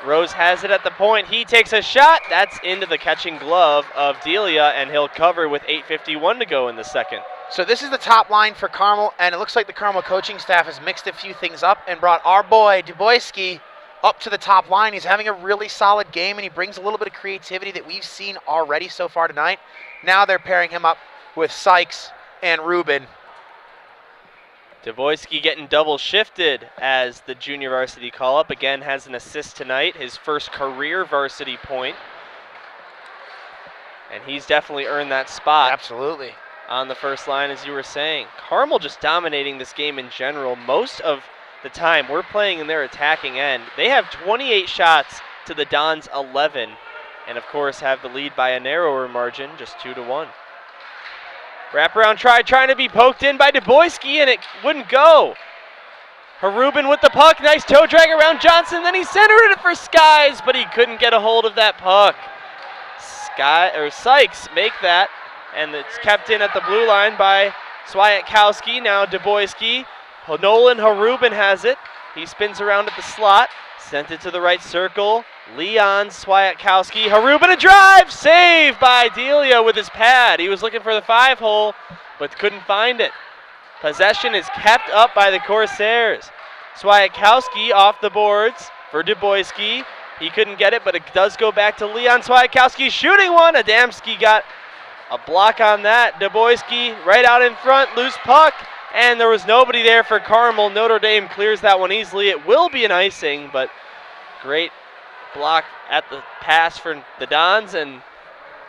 Rose has it at the point. He takes a shot. That's into the catching glove of Delia, and he'll cover with 8:51 to go in the second. So this is the top line for Carmel, and it looks like the Carmel coaching staff has mixed a few things up and brought our boy Duboyski up to the top line. He's having a really solid game, and he brings a little bit of creativity that we've seen already so far tonight. Now they're pairing him up with Sykes and Rubin. Duboyski getting double shifted as the junior varsity call-up. Again, has an assist tonight, his first career varsity point. And he's definitely earned that spot. Absolutely. On the first line, as you were saying. Carmel just dominating this game in general. Most of the time, we're playing in their attacking end. They have 28 shots to the Dons' 11. And, of course, have the lead by a narrower margin, just 2-1. Wraparound try, trying to be poked in by Duboyski, and it wouldn't go. Harubin with the puck, nice toe drag around Johnson, then he centered it for Skies, but he couldn't get a hold of that puck. Sykes make that, and it's kept in at the blue line by Swiatkowski. Now Duboyski, Nolan Harubin has it. He spins around at the slot, sent it to the right circle. Leon Swiatkowski, Harubin a drive, saved by Delia with his pad. He was looking for the 5-hole, but couldn't find it. Possession is kept up by the Corsairs. Swiatkowski off the boards for Duboyski. He couldn't get it, but it does go back to Leon Swiatkowski shooting one. Adamski got a block on that. Duboyski right out in front, loose puck, and there was nobody there for Carmel. Notre Dame clears that one easily. It will be an icing, but great block at the pass for the Dons, and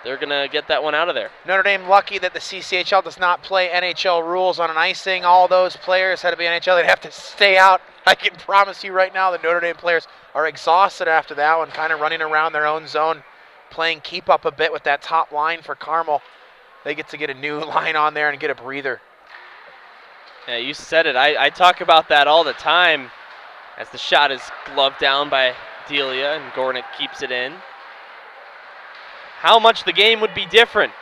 they're going to get that one out of there. Notre Dame lucky that the CCHL does not play NHL rules on an icing. All those players had to be NHL. They'd have to stay out. I can promise you right now the Notre Dame players are exhausted after that one, kind of running around their own zone, playing keep up a bit with that top line for Carmel. They get to get a new line on there and get a breather. Yeah, you said it. I talk about that all the time as the shot is gloved down by Delia and Gornick keeps it in. How much the game would be different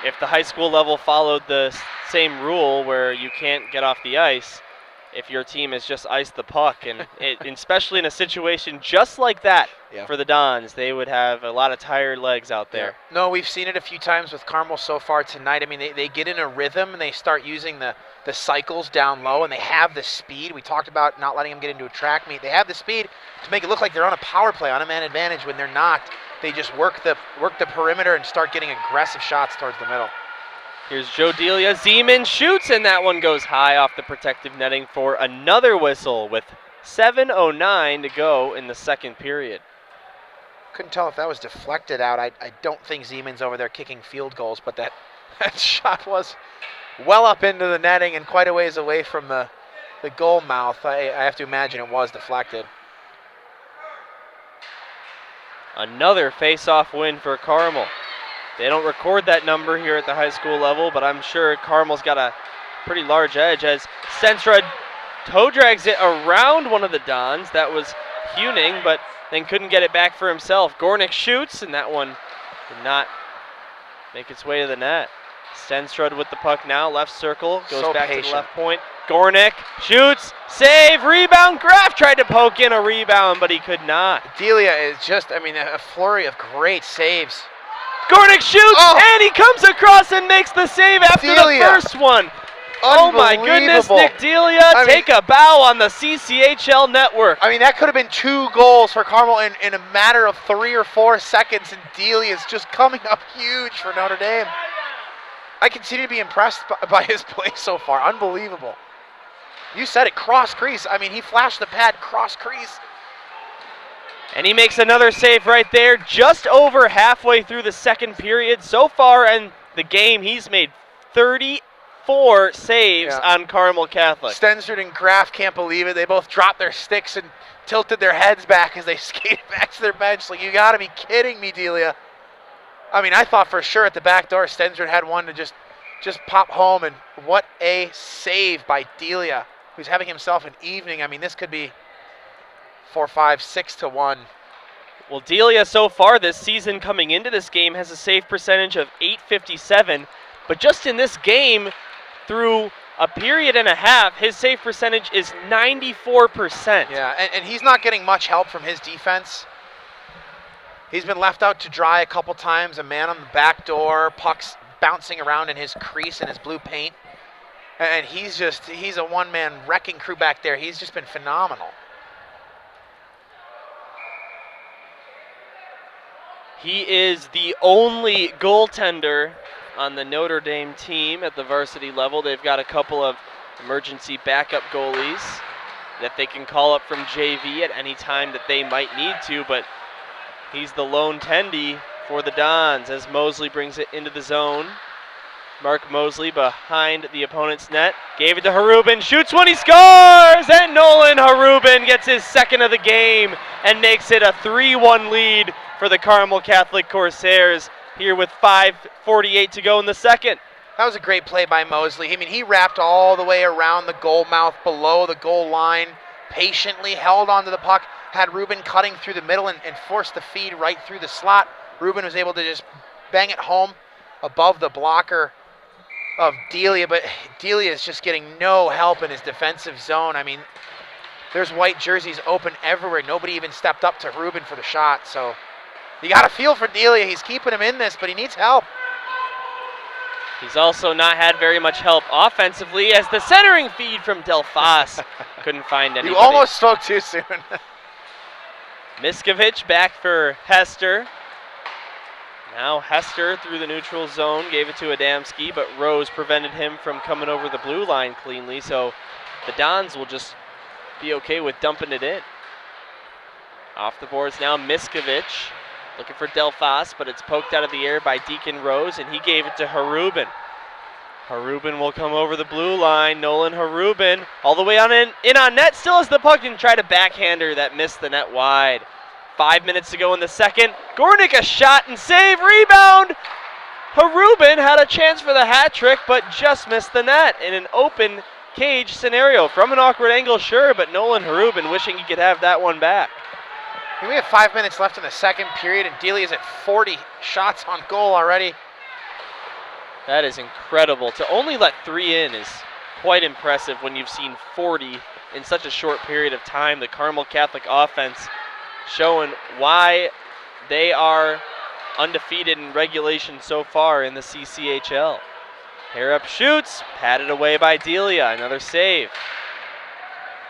if the high school level followed the same rule where you can't get off the ice if your team has just iced the puck. And especially in a situation just like that for the Dons, they would have a lot of tired legs out there. Yeah. No, we've seen it a few times with Carmel so far tonight. I mean, they get in a rhythm and they start using the cycles down low, and they have the speed. We talked about not letting them get into a track meet. They have the speed to make it look like they're on a power play, on a man advantage, when they're not. They just work the perimeter and start getting aggressive shots towards the middle. Here's Joe Delia. Zeman shoots, and that one goes high off the protective netting for another whistle with 7:09 to go in the second period. Couldn't tell if that was deflected out. I don't think Zeman's over there kicking field goals, but that shot was well up into the netting and quite a ways away from the goal mouth. I have to imagine it was deflected. Another face-off win for Carmel. They don't record that number here at the high school level, but I'm sure Carmel's got a pretty large edge as Sensrud toe drags it around one of the Dons. That was Huning, but then couldn't get it back for himself. Gornick shoots, and that one did not make its way to the net. Stenstrud with the puck now, left circle, goes back to the left point. Gornick shoots, save, rebound. Graff tried to poke in a rebound, but he could not. Delia is just, I mean, a flurry of great saves. Gornick shoots, and he comes across and makes the save after the first one. Oh my goodness, Nick Delia, take a bow on the CCHL network. I mean, that could have been 2 goals for Carmel in a matter of 3 or 4 seconds, and Delia is just coming up huge for Notre Dame. I continue to be impressed by his play so far. Unbelievable. You said it, cross crease. I mean, he flashed the pad, cross crease. And he makes another save right there, just over halfway through the second period. So far in the game, he's made 34 saves on Carmel Catholic. Stensrud and Graff can't believe it. They both dropped their sticks and tilted their heads back as they skated back to their bench. Like, you got to be kidding me, Delia. I mean, I thought for sure at the back door Stensrud had one to just pop home, and what a save by Delia, who's having himself an evening. I mean, this could be 4-5, 6-1. Well, Delia so far this season coming into this game has a save percentage of .857, but just in this game, through a period and a half, his save percentage is 94%. Yeah, and he's not getting much help from his defense. He's been left out to dry a couple times, a man on the back door, pucks bouncing around in his crease in his blue paint. And he's a one-man wrecking crew back there. He's just been phenomenal. He is the only goaltender on the Notre Dame team at the varsity level. They've got a couple of emergency backup goalies that they can call up from JV at any time that they might need to, but he's the lone tendy for the Dons as Mosley brings it into the zone. Mark Mosley behind the opponent's net. Gave it to Harubin, shoots when he scores! And Nolan Harubin gets his second of the game and makes it a 3-1 lead for the Carmel Catholic Corsairs here with 5:48 to go in the second. That was a great play by Mosley. I mean, he wrapped all the way around the goal mouth below the goal line, patiently held onto the puck, had Rubin cutting through the middle and forced the feed right through the slot. Rubin was able to just bang it home above the blocker of Delia, but Delia is just getting no help in his defensive zone. I mean, there's white jerseys open everywhere. Nobody even stepped up to Rubin for the shot, so you got to feel for Delia. He's keeping him in this, but he needs help. He's also not had very much help offensively as the centering feed from Delphas couldn't find anybody. You almost spoke too soon. Miskovich back for Hester. Now Hester through the neutral zone, gave it to Adamski, but Rose prevented him from coming over the blue line cleanly, so the Dons will just be okay with dumping it in. Off the boards now, Miskovich Looking for Delphos, but it's poked out of the air by Deacon Rose, and he gave it to Harubin. Harubin will come over the blue line. Nolan Harubin all the way on in on net, still has the puck and try to backhander that missed the net wide. 5 minutes to go in the second. Gornick a shot and save, rebound. Harubin had a chance for the hat trick, but just missed the net in an open cage scenario. From an awkward angle, sure, but Nolan Harubin wishing he could have that one back. We have 5 minutes left in the second period, and Dealey is at 40 shots on goal already. That is incredible. To only let 3 in is quite impressive when you've seen 40 in such a short period of time. The Carmel Catholic offense showing why they are undefeated in regulation so far in the CCHL. Hair up shoots, patted away by Delia, another save.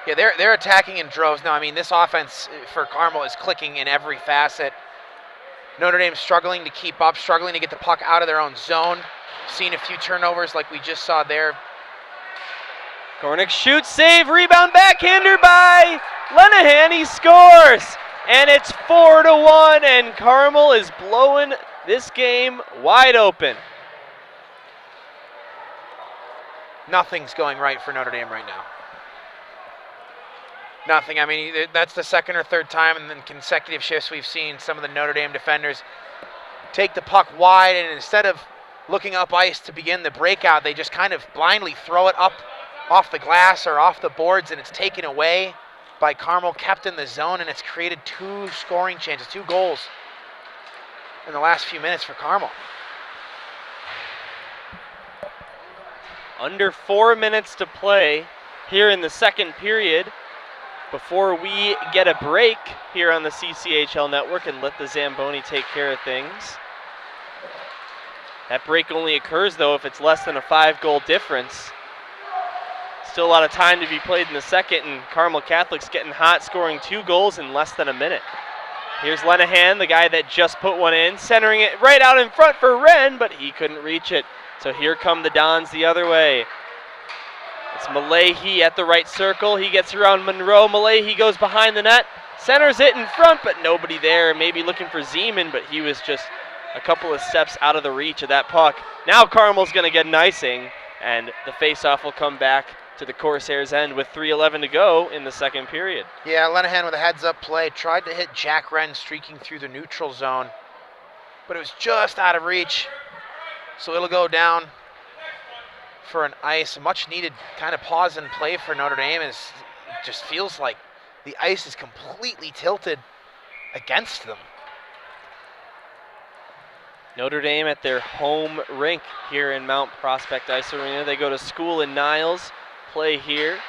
Yeah, they're attacking in droves now. I mean, this offense for Carmel is clicking in every facet. Notre Dame struggling to keep up, struggling to get the puck out of their own zone. Seen a few turnovers like we just saw there. Gornick shoots, save, rebound, backhander by Lenahan. He scores, and it's 4-1, and Carmel is blowing this game wide open. Nothing's going right for Notre Dame right now. Nothing. I mean, that's the second or third time in consecutive shifts we've seen some of the Notre Dame defenders take the puck wide, and instead of looking up ice to begin the breakout, they just kind of blindly throw it up off the glass or off the boards, and it's taken away by Carmel, kept in the zone, and it's created 2 scoring chances, 2 goals in the last few minutes for Carmel. Under 4 minutes to play here in the second period before we get a break here on the CCHL network and let the Zamboni take care of things. That break only occurs, though, if it's less than a 5-goal difference. Still a lot of time to be played in the second, and Carmel Catholic's getting hot, scoring 2 goals in less than a minute. Here's Lenahan, the guy that just put one in, centering it right out in front for Wren, but he couldn't reach it. So here come the Dons the other way. It's Malahi at the right circle. He gets around Monroe. Malahi goes behind the net, centers it in front, but nobody there. Maybe looking for Zeman, but he was just a couple of steps out of the reach of that puck. Now Carmel's going to get an icing, and the faceoff will come back to the Corsairs' end with 3:11 to go in the second period. Yeah, Lenahan with a heads-up play. Tried to hit Jack Wren streaking through the neutral zone, but it was just out of reach. So it'll go down for an ice. A much-needed kind of pause and play for Notre Dame. It just feels like the ice is completely tilted against them. Notre Dame at their home rink here in Mount Prospect Ice Arena. They go to school in Niles, play here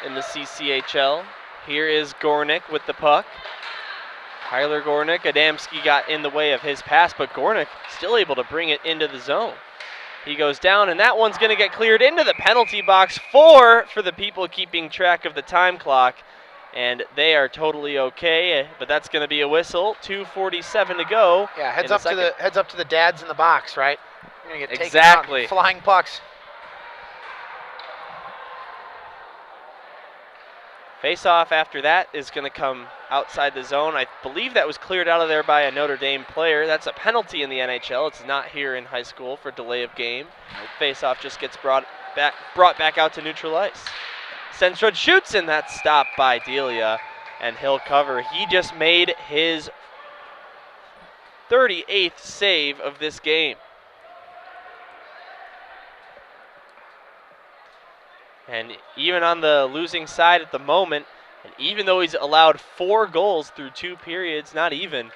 in the CCHL. Here is Gornick with the puck. Tyler Gornick, Adamski got in the way of his pass, but Gornick still able to bring it into the zone. He goes down, and that one's going to get cleared into the penalty box. 4 for the people keeping track of the time clock, and they are totally okay, but that's going to be a whistle. 2:47 to go. Yeah, heads up to the dads in the box, right? You're going to get taken Exactly. out, flying pucks. Face-off after that is going to come outside the zone. I believe that was cleared out of there by a Notre Dame player. That's a penalty in the NHL. It's not here in high school for delay of game. Face-off just gets brought back out to neutral ice. Senstrud shoots, and that's stopped by Delia, and he'll cover. He just made his 38th save of this game. And even on the losing side at the moment, and even though he's allowed 4 goals through 2 periods, not even,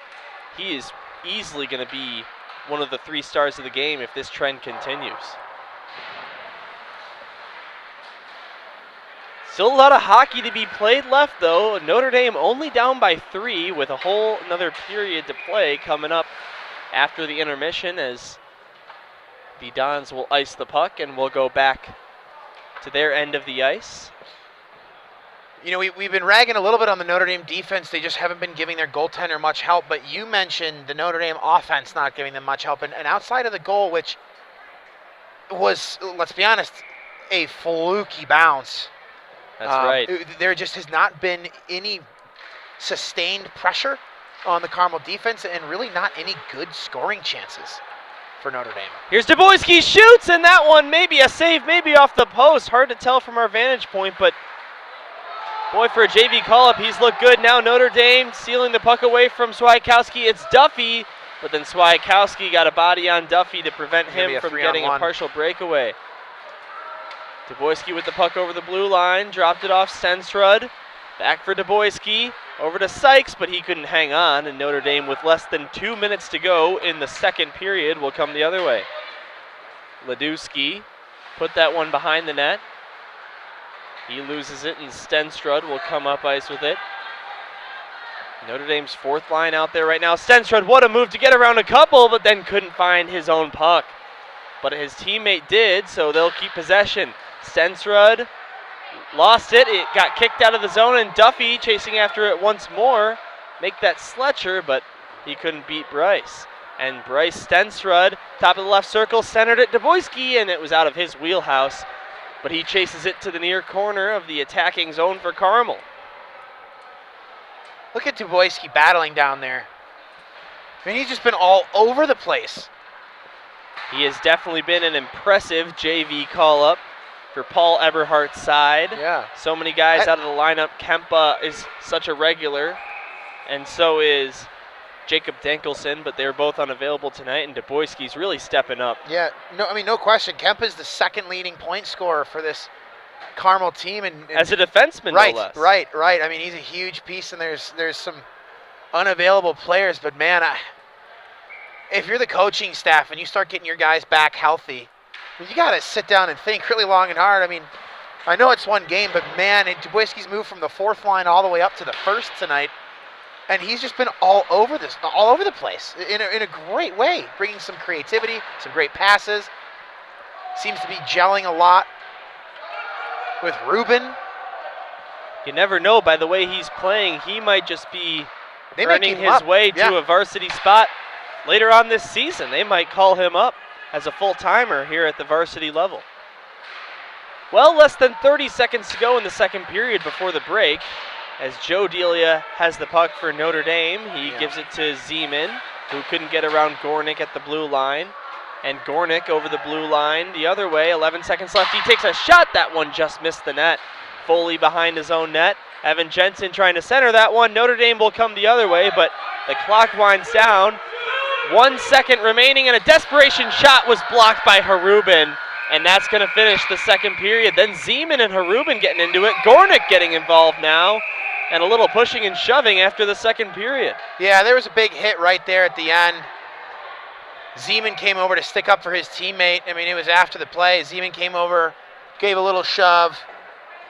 he is easily going to be one of the 3 stars of the game if this trend continues. Still a lot of hockey to be played left, though. Notre Dame only down by 3 with a whole another period to play coming up after the intermission, as the Dons will ice the puck and we'll go back to their end of the ice. You know, we've been ragging a little bit on the Notre Dame defense. They just haven't been giving their goaltender much help. But you mentioned the Notre Dame offense not giving them much help. And outside of the goal, which was, let's be honest, a fluky bounce. That's right. There just has not been any sustained pressure on the Carmel defense, and really not any good scoring chances for Notre Dame. Here's Duboyski, shoots, and that one maybe a save, maybe off the post. Hard to tell from our vantage point, but boy, for a JV call-up, he's looked good. Now Notre Dame stealing the puck away from Swiatkowski. It's Duffy, but then Swiatkowski got a body on Duffy to prevent him from getting a partial breakaway. Duboyski with the puck over the blue line, dropped it off Stenstrud. Back for Duboyski, over to Sykes, but he couldn't hang on, and Notre Dame with less than 2 minutes to go in the second period will come the other way. Ledusky put that one behind the net. He loses it, and Stenstrud will come up ice with it. Notre Dame's fourth line out there right now. Stenstrud, what a move to get around a couple, but then couldn't find his own puck. But his teammate did, so they'll keep possession. Stenstrud lost it. It got kicked out of the zone, and Duffy chasing after it once more. Make that Sletcher, but he couldn't beat Bryce. And Bryce Stenstrud, top of the left circle, centered it Duboyski, and it was out of his wheelhouse. But he chases it to the near corner of the attacking zone for Carmel. Look at Duboyski battling down there. I mean, he's just been all over the place. He has definitely been an impressive JV call-up for Paul Eberhardt's side. Yeah. So many guys out of the lineup. Kempa is such a regular, and so is Jacob Dankelson, but they're both unavailable tonight, and Duboyski's really stepping up. Yeah, no question. Kempa's the second leading point scorer for this Carmel team, and as a defenseman, right, no less. Right. I mean, he's a huge piece, and there's some unavailable players, but man, if you're the coaching staff and you start getting your guys back healthy, you got to sit down and think really long and hard. I mean, I know it's one game, but man, Duboyski's moved from the fourth line all the way up to the first tonight, and he's just been all over the place in a great way, bringing some creativity, some great passes. Seems to be gelling a lot with Ruben. You never know. By the way he's playing, he might just be earning his way to a varsity spot later on this season. They might call him up as a full-timer here at the varsity level. Well, less than 30 seconds to go in the second period before the break, as Joe Delia has the puck for Notre Dame. He gives it to Zeman, who couldn't get around Gornick at the blue line. And Gornick over the blue line the other way. 11 seconds left. He takes a shot. That one just missed the net. Foley behind his own net. Evan Jensen trying to center that one. Notre Dame will come the other way, but the clock winds down. 1 second remaining, and a desperation shot was blocked by Harubin. And that's going to finish the second period. Then Zeman and Harubin getting into it. Gornick getting involved now. And a little pushing and shoving after the second period. Yeah, there was a big hit right there at the end. Zeman came over to stick up for his teammate. I mean, it was after the play. Zeman came over, gave a little shove.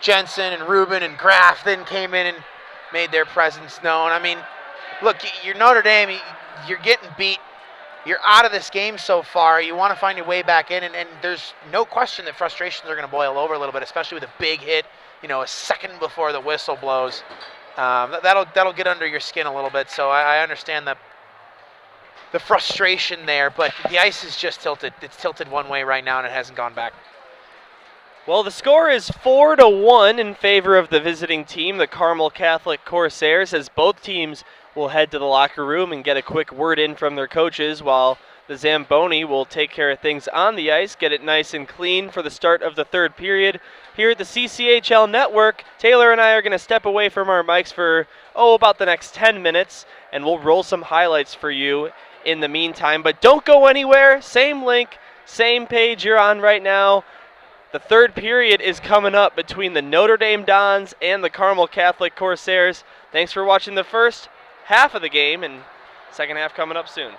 Jensen and Rubin and Graff then came in and made their presence known. I mean, look, you're Notre Dame. You're getting beat. You're out of this game so far. You want to find your way back in, and there's no question that frustrations are going to boil over a little bit, especially with a big hit, a second before the whistle blows. That'll get under your skin a little bit, so I understand the frustration there, but the ice is just tilted. It's tilted one way right now, and it hasn't gone back. Well, the score is 4-1 in favor of the visiting team, the Carmel Catholic Corsairs, as both teams will head to the locker room and get a quick word in from their coaches, while the Zamboni will take care of things on the ice, get it nice and clean for the start of the third period. Here at the CCHL Network, Taylor and I are going to step away from our mics for, about the next 10 minutes, and we'll roll some highlights for you in the meantime. But don't go anywhere. Same link, same page you're on right now. The third period is coming up between the Notre Dame Dons and the Carmel Catholic Corsairs. Thanks for watching the first half of the game, and second half coming up soon.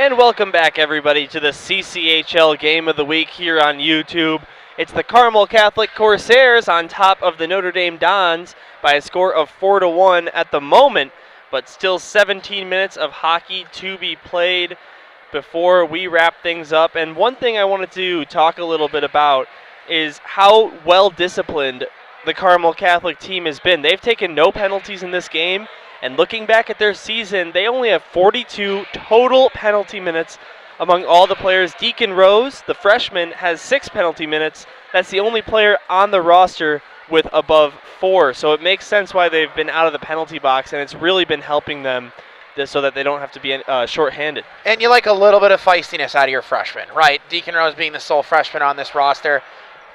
And welcome back, everybody, to the CCHL Game of the Week here on YouTube. It's the Carmel Catholic Corsairs on top of the Notre Dame Dons by a score of 4-1 at the moment, but still 17 minutes of hockey to be played before we wrap things up. And one thing I wanted to talk a little bit about is how well disciplined the Carmel Catholic team has been. They've taken no penalties in this game. And looking back at their season, they only have 42 total penalty minutes among all the players. Deacon Rose, the freshman, has 6 penalty minutes. That's the only player on the roster with above 4. So it makes sense why they've been out of the penalty box, and it's really been helping them so that they don't have to be shorthanded. And you like a little bit of feistiness out of your freshman, right? Deacon Rose being the sole freshman on this roster.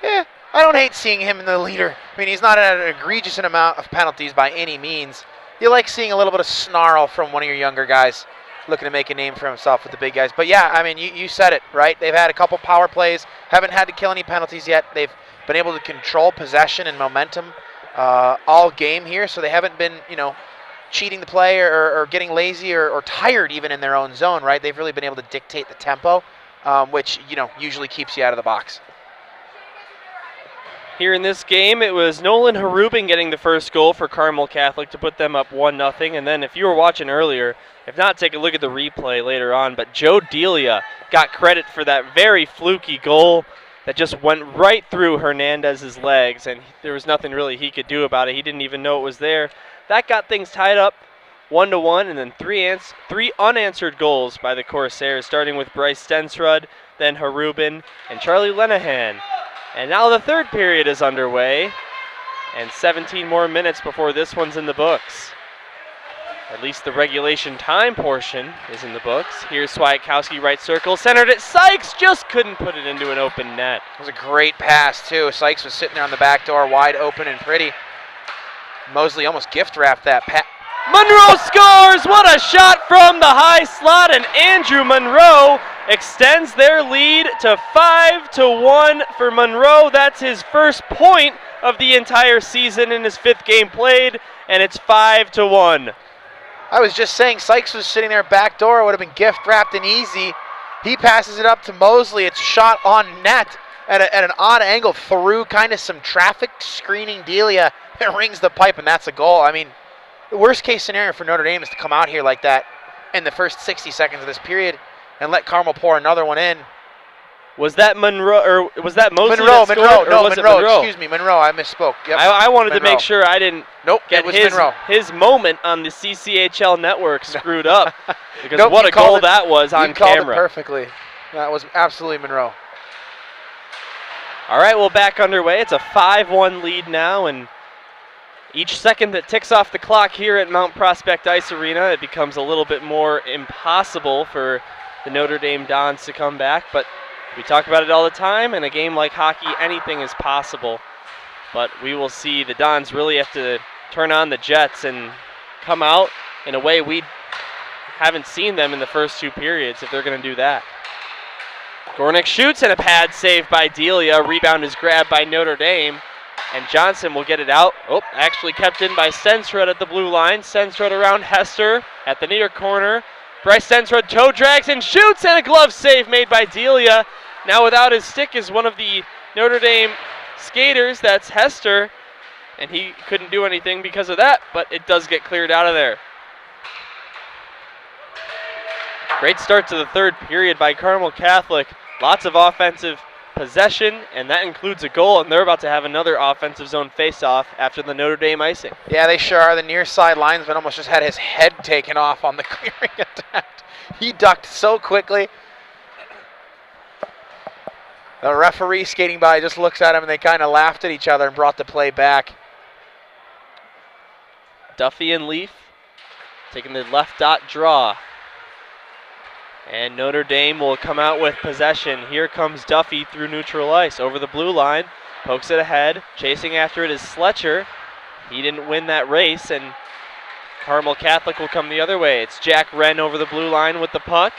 I don't hate seeing him in the leader. I mean, he's not at an egregious amount of penalties by any means. You like seeing a little bit of snarl from one of your younger guys looking to make a name for himself with the big guys. But yeah, I mean, you said it, right? They've had a couple power plays, haven't had to kill any penalties yet. They've been able to control possession and momentum all game here, so they haven't been, cheating the play or getting lazy or tired even in their own zone, right? They've really been able to dictate the tempo, which, usually keeps you out of the box. Here in this game, it was Nolan Harubin getting the first goal for Carmel Catholic to put them up 1-0. And then if you were watching earlier, if not, take a look at the replay later on. But Joe Delia got credit for that very fluky goal that just went right through Hernandez's legs, and there was nothing really he could do about it. He didn't even know it was there. That got things tied up 1-1, and then three unanswered goals by the Corsairs, starting with Bryce Stensrud, then Harubin, and Charlie Lenahan. And now the third period is underway, and 17 more minutes before this one's in the books. At least the regulation time portion is in the books. Here's Swiatkowski, right circle, centered it. Sykes just couldn't put it into an open net. It was a great pass, too. Sykes was sitting there on the back door, wide open and pretty. Mosley almost gift-wrapped that pass. Monroe scores! What a shot from the high slot, and Andrew Monroe extends their lead to 5-1 for Monroe. That's his first point of the entire season in his 5th game played, and it's 5-1. I was just saying, Sykes was sitting there back door. It would have been gift-wrapped and easy. He passes it up to Mosley. It's shot on net at an odd angle through kind of some traffic screening Delia. It rings the pipe, and that's a goal. I mean, the worst-case scenario for Notre Dame is to come out here like that in the first 60 seconds of this period and let Carmel pour another one in. Was that Monroe, or was that Mosley? Monroe, Monroe. Excuse me, Monroe. I misspoke. Yep. I wanted to make sure I didn't get his moment on the CCHL network screwed up, because what a goal that was on camera. You called it perfectly. That was absolutely Monroe. All right, well, back underway. It's a 5-1 lead now, and each second that ticks off the clock here at Mount Prospect Ice Arena, it becomes a little bit more impossible for the Notre Dame Dons to come back. But we talk about it all the time. In a game like hockey, anything is possible. But we will see. The Dons really have to turn on the Jets and come out in a way we haven't seen them in the first 2 periods if they're going to do that. Gornick shoots, and a pad save by Delia. Rebound is grabbed by Notre Dame. And Johnson will get it out. Oh, actually kept in by Stensrud at the blue line. Stensrud around Hester at the near corner. Bryce Stensrud toe drags and shoots, and a glove save made by Delia. Now without his stick is one of the Notre Dame skaters. That's Hester. And he couldn't do anything because of that, but it does get cleared out of there. Great start to the third period by Carmel Catholic. Lots of offensive possession, and that includes a goal, and they're about to have another offensive zone face-off after the Notre Dame icing. Yeah, they sure are. The near side linesman almost just had his head taken off on the clearing attempt. He ducked so quickly. The referee skating by just looks at him, and they kind of laughed at each other and brought the play back. Duffy and Leaf taking the left dot draw. And Notre Dame will come out with possession. Here comes Duffy through neutral ice over the blue line. Pokes it ahead. Chasing after it is Sletcher. He didn't win that race, and Carmel Catholic will come the other way. It's Jack Wren over the blue line with the puck.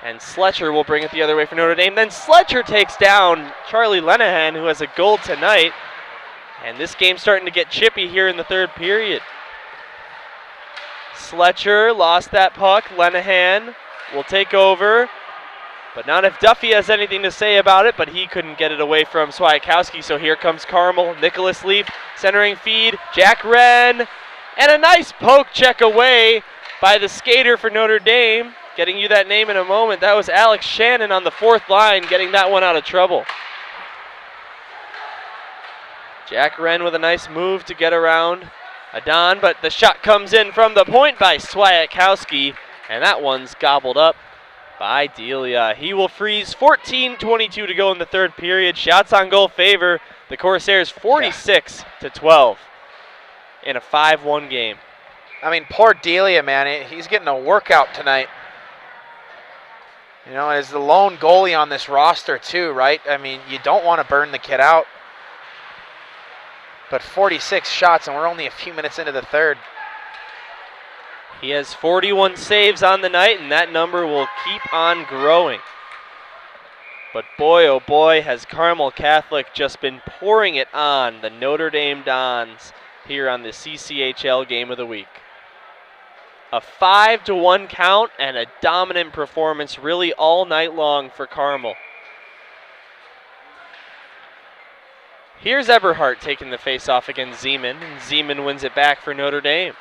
And Sletcher will bring it the other way for Notre Dame. Then Sletcher takes down Charlie Lenahan, who has a goal tonight. And this game's starting to get chippy here in the third period. Sletcher lost that puck. Lenahan will take over. But not if Duffy has anything to say about it, but he couldn't get it away from Swiatkowski. So here comes Carmel. Nicholas Leaf centering feed. Jack Wren. And a nice poke check away by the skater for Notre Dame. Getting you that name in a moment. That was Alex Shannon on the fourth line, getting that one out of trouble. Jack Wren with a nice move to get around Adon, but the shot comes in from the point by Swiatkowski, and that one's gobbled up by Delia. He will freeze. 14:22 to go in the third period. Shots on goal favor the Corsairs 46-12 in a 5-1 game. I mean, poor Delia, man. He's getting a workout tonight. You know, as the lone goalie on this roster too, right? I mean, you don't want to burn the kid out. But 46 shots, and we're only a few minutes into the third. He has 41 saves on the night, and that number will keep on growing. But boy, oh boy, has Carmel Catholic just been pouring it on the Notre Dame Dons here on the CCHL Game of the Week. A 5-1 count and a dominant performance really all night long for Carmel. Here's Eberhardt taking the face-off against Zeman, and Zeman wins it back for Notre Dame.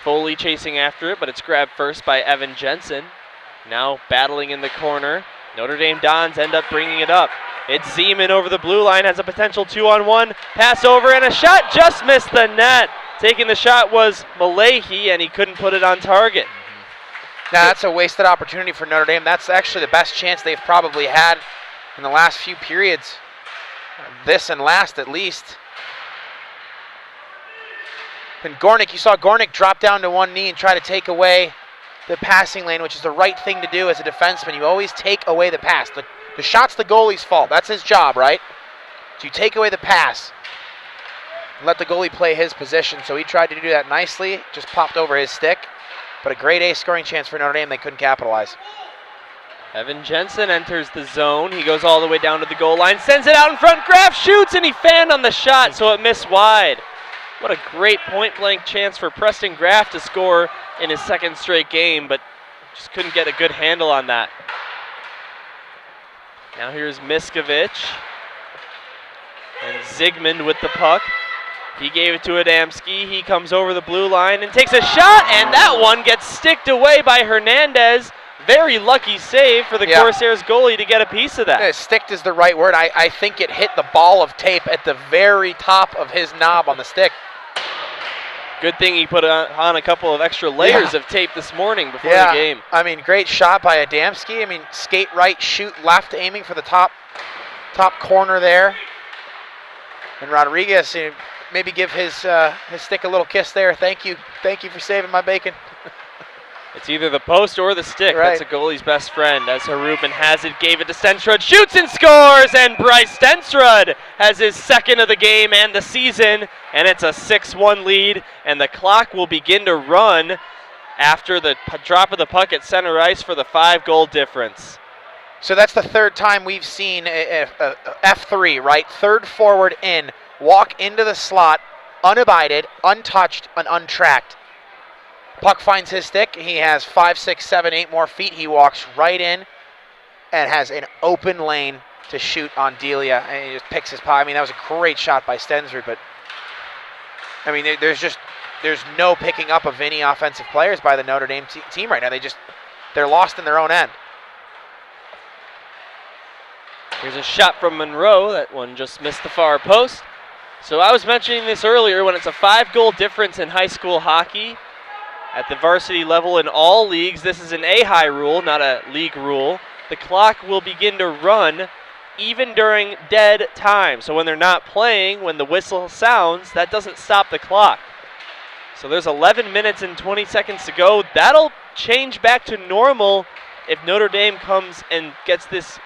Foley chasing after it, but it's grabbed first by Evan Jensen. Now battling in the corner. Notre Dame Dons end up bringing it up. It's Zeman over the blue line, has a potential 2-on-1. Pass over, and a shot just missed the net. Taking the shot was Malahi, and he couldn't put it on target. Now, that's a wasted opportunity for Notre Dame. That's actually the best chance they've probably had in the last few periods. This and last, at least. And Gornick, you saw Gornick drop down to one knee and try to take away the passing lane, which is the right thing to do as a defenseman. You always take away the pass. The shot's the goalie's fault. That's his job, right? So you take away the pass. Let the goalie play his position. So he tried to do that nicely. Just popped over his stick. But a grade A scoring chance for Notre Dame. They couldn't capitalize. Evan Jensen enters the zone. He goes all the way down to the goal line. Sends it out in front. Graf shoots, and he fanned on the shot, so it missed wide. What a great point-blank chance for Preston Graf to score in his second straight game, but just couldn't get a good handle on that. Now here's Miskovich. And Zygmunt with the puck. He gave it to Adamski. He comes over the blue line and takes a shot, and that one gets sticked away by Hernandez. Very lucky save for the Corsairs goalie to get a piece of that. Yeah, sticked is the right word. I think it hit the ball of tape at the very top of his knob on the stick. Good thing he put on a couple of extra layers of tape this morning before the game. I mean, great shot by Adamski. I mean, skate right, shoot left, aiming for the top corner there. And Rodriguez, maybe give his stick a little kiss there. Thank you for saving my bacon. It's either the post or the stick. Right. That's a goalie's best friend. As Harubin has it, gave it to Stenstrud, shoots and scores, and Bryce Stenstrud has his second of the game and the season, and it's a 6-1 lead, and the clock will begin to run after the drop of the puck at center ice for the 5-goal difference. So that's the third time we've seen a F3, right? Third forward in, walk into the slot, unabided, untouched, and untracked. Puck finds his stick. He has 5, 6, 7, 8 more feet. He walks right in and has an open lane to shoot on Delia. And he just picks his puck. I mean, that was a great shot by Stensrud, but I mean, there's no picking up of any offensive players by the Notre Dame team right now. They're lost in their own end. Here's a shot from Monroe. That one just missed the far post. So I was mentioning this earlier, when it's a 5-goal difference in high school hockey, at the varsity level in all leagues, this is an A-high rule, not a league rule. The clock will begin to run even during dead time. So when they're not playing, when the whistle sounds, that doesn't stop the clock. So there's 11 minutes and 20 seconds to go. That'll change back to normal if Notre Dame comes and gets this,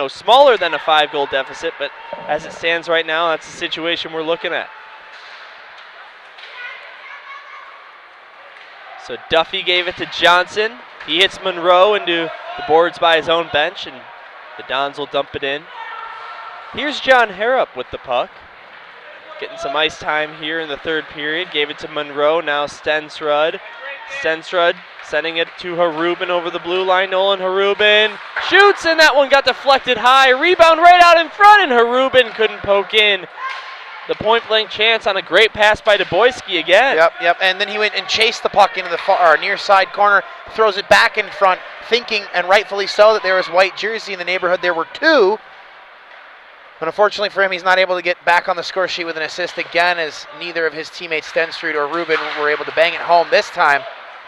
smaller than a 5-goal deficit. But as it stands right now, that's the situation we're looking at. So Duffy gave it to Johnson. He hits Monroe into the boards by his own bench, and the Dons will dump it in. Here's John Harrop with the puck. getting some ice time here in the third period. Gave it to Monroe, now Stensrud. Stensrud sending it to Harubin over the blue line. Nolan Harubin shoots, and that one got deflected high. Rebound right out in front, and Harubin couldn't poke in. The point-blank chance on a great pass by Duboyski again. Yep. And then he went and chased the puck into the far near side corner, throws it back in front, thinking, and rightfully so, that there was white jersey in the neighborhood. There were two. But unfortunately for him, he's not able to get back on the score sheet with an assist again, as neither of his teammates, Stenstrud or Rubin, were able to bang it home this time.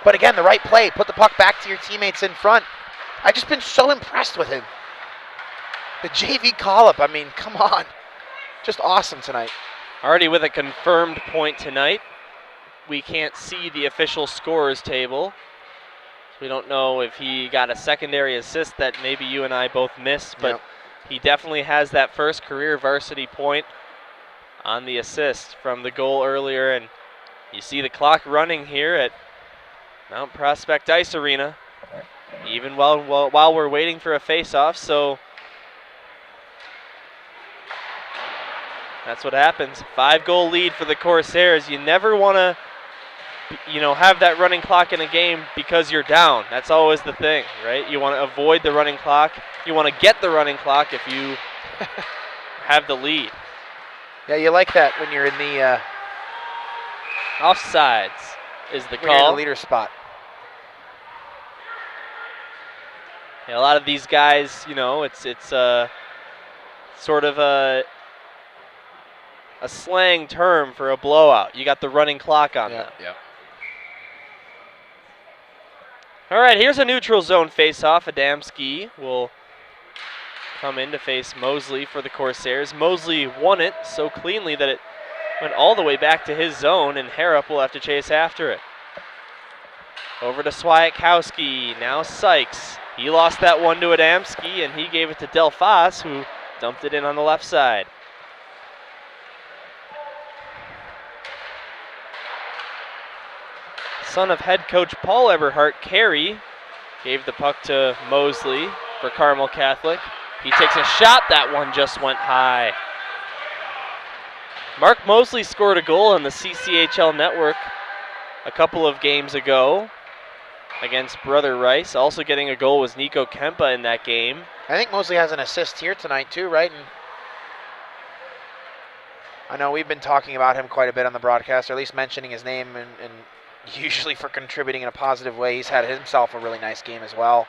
But again, the right play, put the puck back to your teammates in front. I've just been so impressed with him. The JV call-up, I mean, come on. Just awesome tonight. Already with a confirmed point tonight. We can't see the official scorers table. We don't know if he got a secondary assist that maybe you and I both missed, but he definitely has that first career varsity point on the assist from the goal earlier. And you see the clock running here at Mount Prospect Ice Arena, even while we're waiting for a face-off. So that's what happens. 5-goal lead for the Corsairs. You never want to, have that running clock in a game because you're down. That's always the thing, right? You want to avoid the running clock. You want to get the running clock if you have the lead. Yeah, you like that when you're in the offsides is the when you're in call. the leader spot. Yeah, a lot of these guys, it's sort of a slang term for a blowout. You got the running clock on them. Yeah. All right, here's a neutral zone face-off. Adamski will come in to face Mosley for the Corsairs. Mosley won it so cleanly that it went all the way back to his zone, and Harrop will have to chase after it. Over to Swiatkowski, now Sykes. He lost that one to Adamski, and he gave it to Delphas, who dumped it in on the left side. Son of head coach Paul Eberhardt, Carey, gave the puck to Mosley for Carmel Catholic. He takes a shot. That one just went high. Mark Mosley scored a goal on the CCHL network a couple of games ago against Brother Rice. Also getting a goal was Nico Kempa in that game. I think Mosley has an assist here tonight too, right? And I know we've been talking about him quite a bit on the broadcast, or at least mentioning his name, and usually for contributing in a positive way. He's had himself a really nice game as well.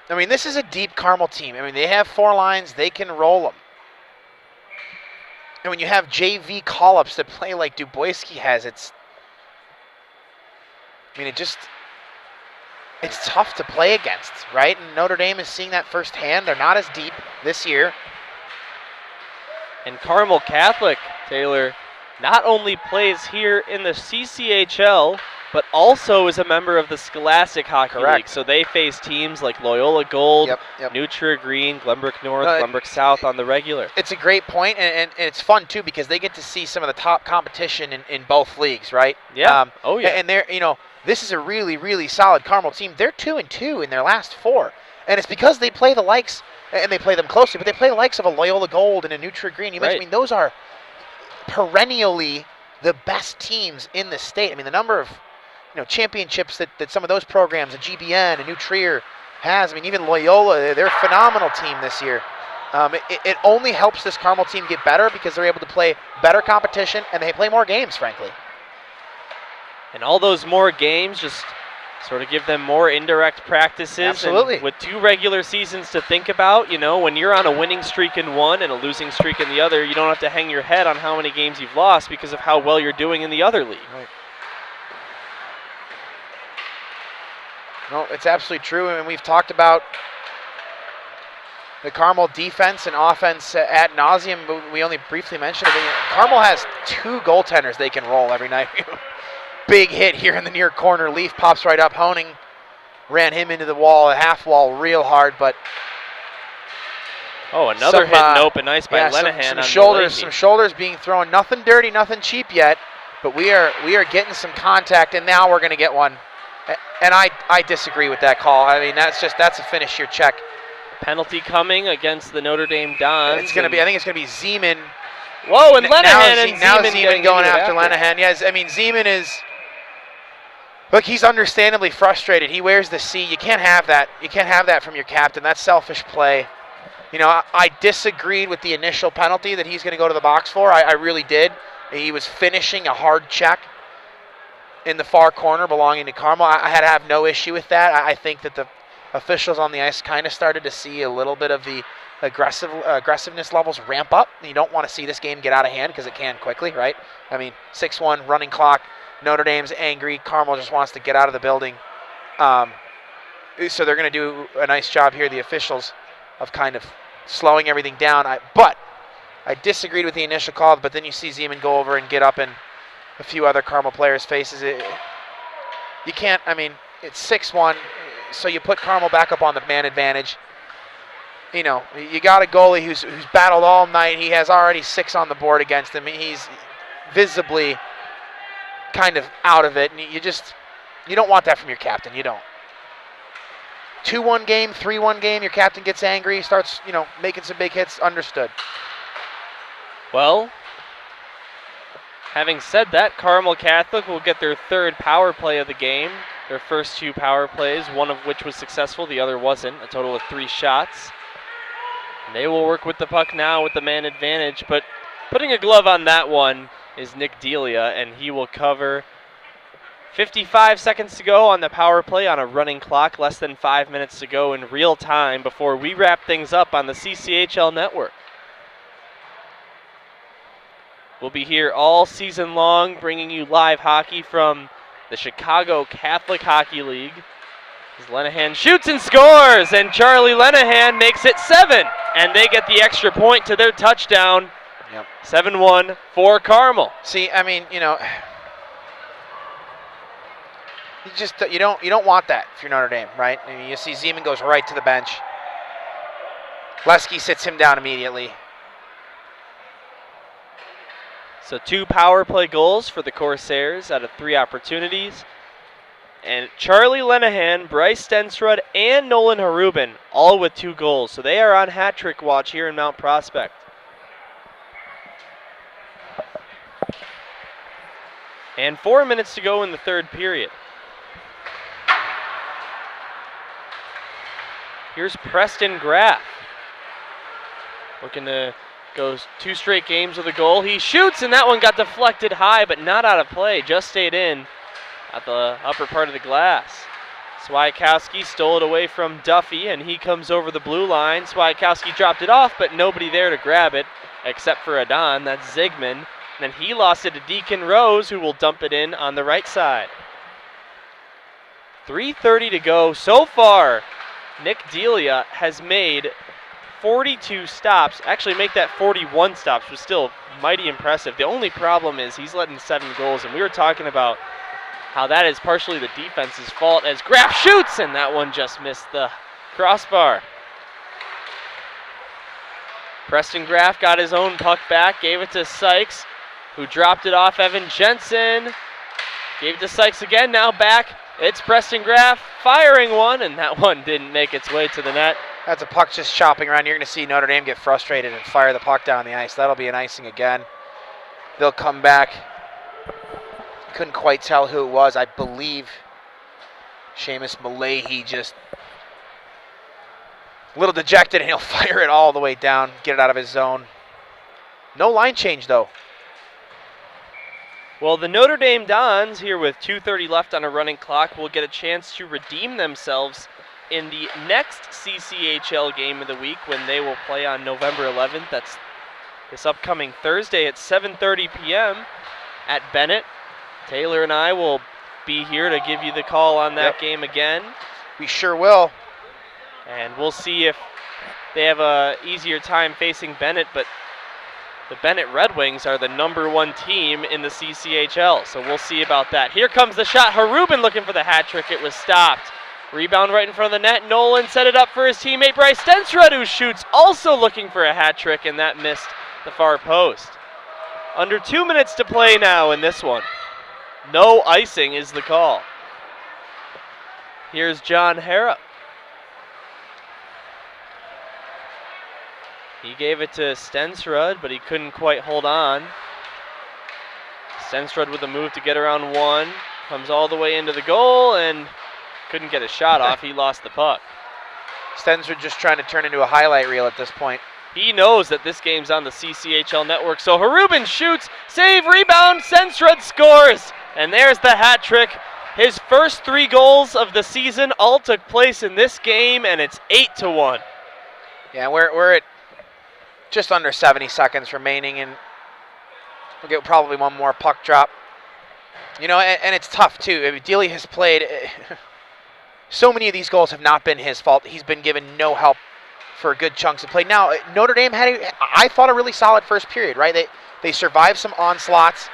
I mean, this is a deep Carmel team. I mean, they have 4 lines. They can roll them. And when you have JV call-ups that play like Duboyski has, it's tough to play against, right? And Notre Dame is seeing that firsthand. They're not as deep this year. And Carmel Catholic, Taylor, not only plays here in the CCHL, but also is a member of the Scholastic Hockey League. So they face teams like Loyola Gold, Notre Green, Glenbrook North, Glenbrook South on the regular. It's a great point, and it's fun too, because they get to see some of the top competition in both leagues, right? Yeah. And they're, this is a really, really solid Carmel team. They're 2-2 in their last 4, and it's because they play the likes, and they play them closely, but they play the likes of a Loyola Gold and a Notre Green. You mentioned, those are perennially the best teams in the state. I mean, the number of championships that some of those programs, a GBN, a New Trier has. I mean, even Loyola, they're a phenomenal team this year. It only helps this Carmel team get better because they're able to play better competition, and they play more games, frankly. And all those more games just sort of give them more indirect practices. Absolutely. And with 2 regular seasons to think about, when you're on a winning streak in one and a losing streak in the other, you don't have to hang your head on how many games you've lost because of how well you're doing in the other league. Right. No, it's absolutely true, and we've talked about the Carmel defense and offense ad nauseum, but we only briefly mentioned it. Carmel has 2 goaltenders they can roll every night. Big hit here in the near corner. Leaf pops right up. Honing ran him into the wall, a half wall, real hard, but another hit in open ice by Lenahan. Some shoulders being thrown. Nothing dirty, nothing cheap yet, but we are getting some contact, and now we're going to get one. And I disagree with that call. I mean, that's a finish your check. Penalty coming against the Notre Dame Dons. I think it's going to be Zeman Whoa, and Lenahan and now Zeman Zeman going after Lenahan. Yes, I mean, Zeman is, look, he's understandably frustrated. He wears the C. You can't have that. You can't have that from your captain. That's selfish play. You know, I disagreed with the initial penalty that he's going to go to the box for. I really did. He was finishing a hard check in the far corner belonging to Carmel. I had to have no issue with that. I think that the officials on the ice kind of started to see a little bit of the aggressiveness levels ramp up. You don't want to see this game get out of hand because it can quickly, right? I mean, 6-1 running clock. Notre Dame's angry. Carmel just wants to get out of the building. So they're going to do a nice job here, the officials, of kind of slowing everything down. But I disagreed with the initial call, but then you see Zeman go over and get up in a few other Carmel players' faces. You can't, I mean, it's 6-1, so you put Carmel back up on the man advantage. You know, you got a goalie who's battled all night. He has already 6 on the board against him. He's visibly kind of out of it, and you don't want that from your captain. You don't. 2-1 game, 3-1 game, your captain gets angry, starts, you know, making some big hits. Understood. Well, having said that, Carmel Catholic will get their 3rd power play of the game. Their first 2 power plays, one of which was successful, the other wasn't. A total of 3 shots. And they will work with the puck now with the man advantage, but putting a glove on that one is Nick Delia, and he will cover. 55 seconds to go on the power play on a running clock, less than 5 minutes to go in real time before we wrap things up on the CCHL network. We'll be here all season long, bringing you live hockey from the Chicago Catholic Hockey League. As Lenahan shoots and scores, and Charlie Lenahan makes it 7, and they get the extra point to their touchdown. Yep. 7-1 for Carmel. See, I mean, you know, you don't want that if you're Notre Dame, right? I mean, you see Zeman goes right to the bench. Lesky sits him down immediately. So 2 power play goals for the Corsairs out of 3 opportunities. And Charlie Lenahan, Bryce Stensrud, and Nolan Harubin, all with 2 goals. So they are on hat trick watch here in Mount Prospect. And 4 minutes to go in the 3rd period. Here's Preston Graff. Looking to go 2 straight games with a goal. He shoots, and that one got deflected high, but not out of play. Just stayed in at the upper part of the glass. Swiatkowski stole it away from Duffy, and he comes over the blue line. Swiatkowski dropped it off, but nobody there to grab it except for Adon. That's Zigman. And then he lost it to Deacon Rose, who will dump it in on the right side. 3:30 to go. So far, Nick Delia has made 42 stops. Actually, make that 41 stops was still mighty impressive. The only problem is he's letting 7 goals, and we were talking about how that is partially the defense's fault as Graff shoots, and that one just missed the crossbar. Preston Graff got his own puck back, gave it to Sykes, who dropped it off Evan Jensen. Gave it to Sykes again, now back. It's Preston Graff firing one, and that one didn't make its way to the net. That's a puck just chopping around. You're going to see Notre Dame get frustrated and fire the puck down the ice. That'll be an icing again. They'll come back. Couldn't quite tell who it was. I believe Seamus Malahi just a little dejected, and he'll fire it all the way down, get it out of his zone. No line change, though. Well, the Notre Dame Dons, here with 2:30 left on a running clock, will get a chance to redeem themselves in the next CCHL game of the week when they will play on November 11th. That's this upcoming Thursday at 7:30 p.m. at Bennett. Taylor and I will be here to give you the call on that game again. We sure will. And we'll see if they have a easier time facing Bennett, but the Bennett Red Wings are the #1 team in the CCHL, so we'll see about that. Here comes the shot. Harubin looking for the hat trick. It was stopped. Rebound right in front of the net. Nolan set it up for his teammate Bryce Stensrud, who shoots, also looking for a hat trick, and that missed the far post. Under 2 minutes to play now in this one. No icing is the call. Here's John Harrop. He gave it to Stensrud, but he couldn't quite hold on. Stensrud with a move to get around one. Comes all the way into the goal and couldn't get a shot off. He lost the puck. Stensrud just trying to turn into a highlight reel at this point. He knows that this game's on the CCHL network, so Harubin shoots, save, rebound, Stensrud scores! And there's the hat trick. His first 3 goals of the season all took place in this game, and it's 8-1. Yeah, we're at just under 70 seconds remaining, and we'll get probably one more puck drop. You know, and it's tough, too. I mean, Dealey has played. So many of these goals have not been his fault. He's been given no help for good chunks of play. Now, Notre Dame had, I thought, a really solid first period, right? They survived some onslaughts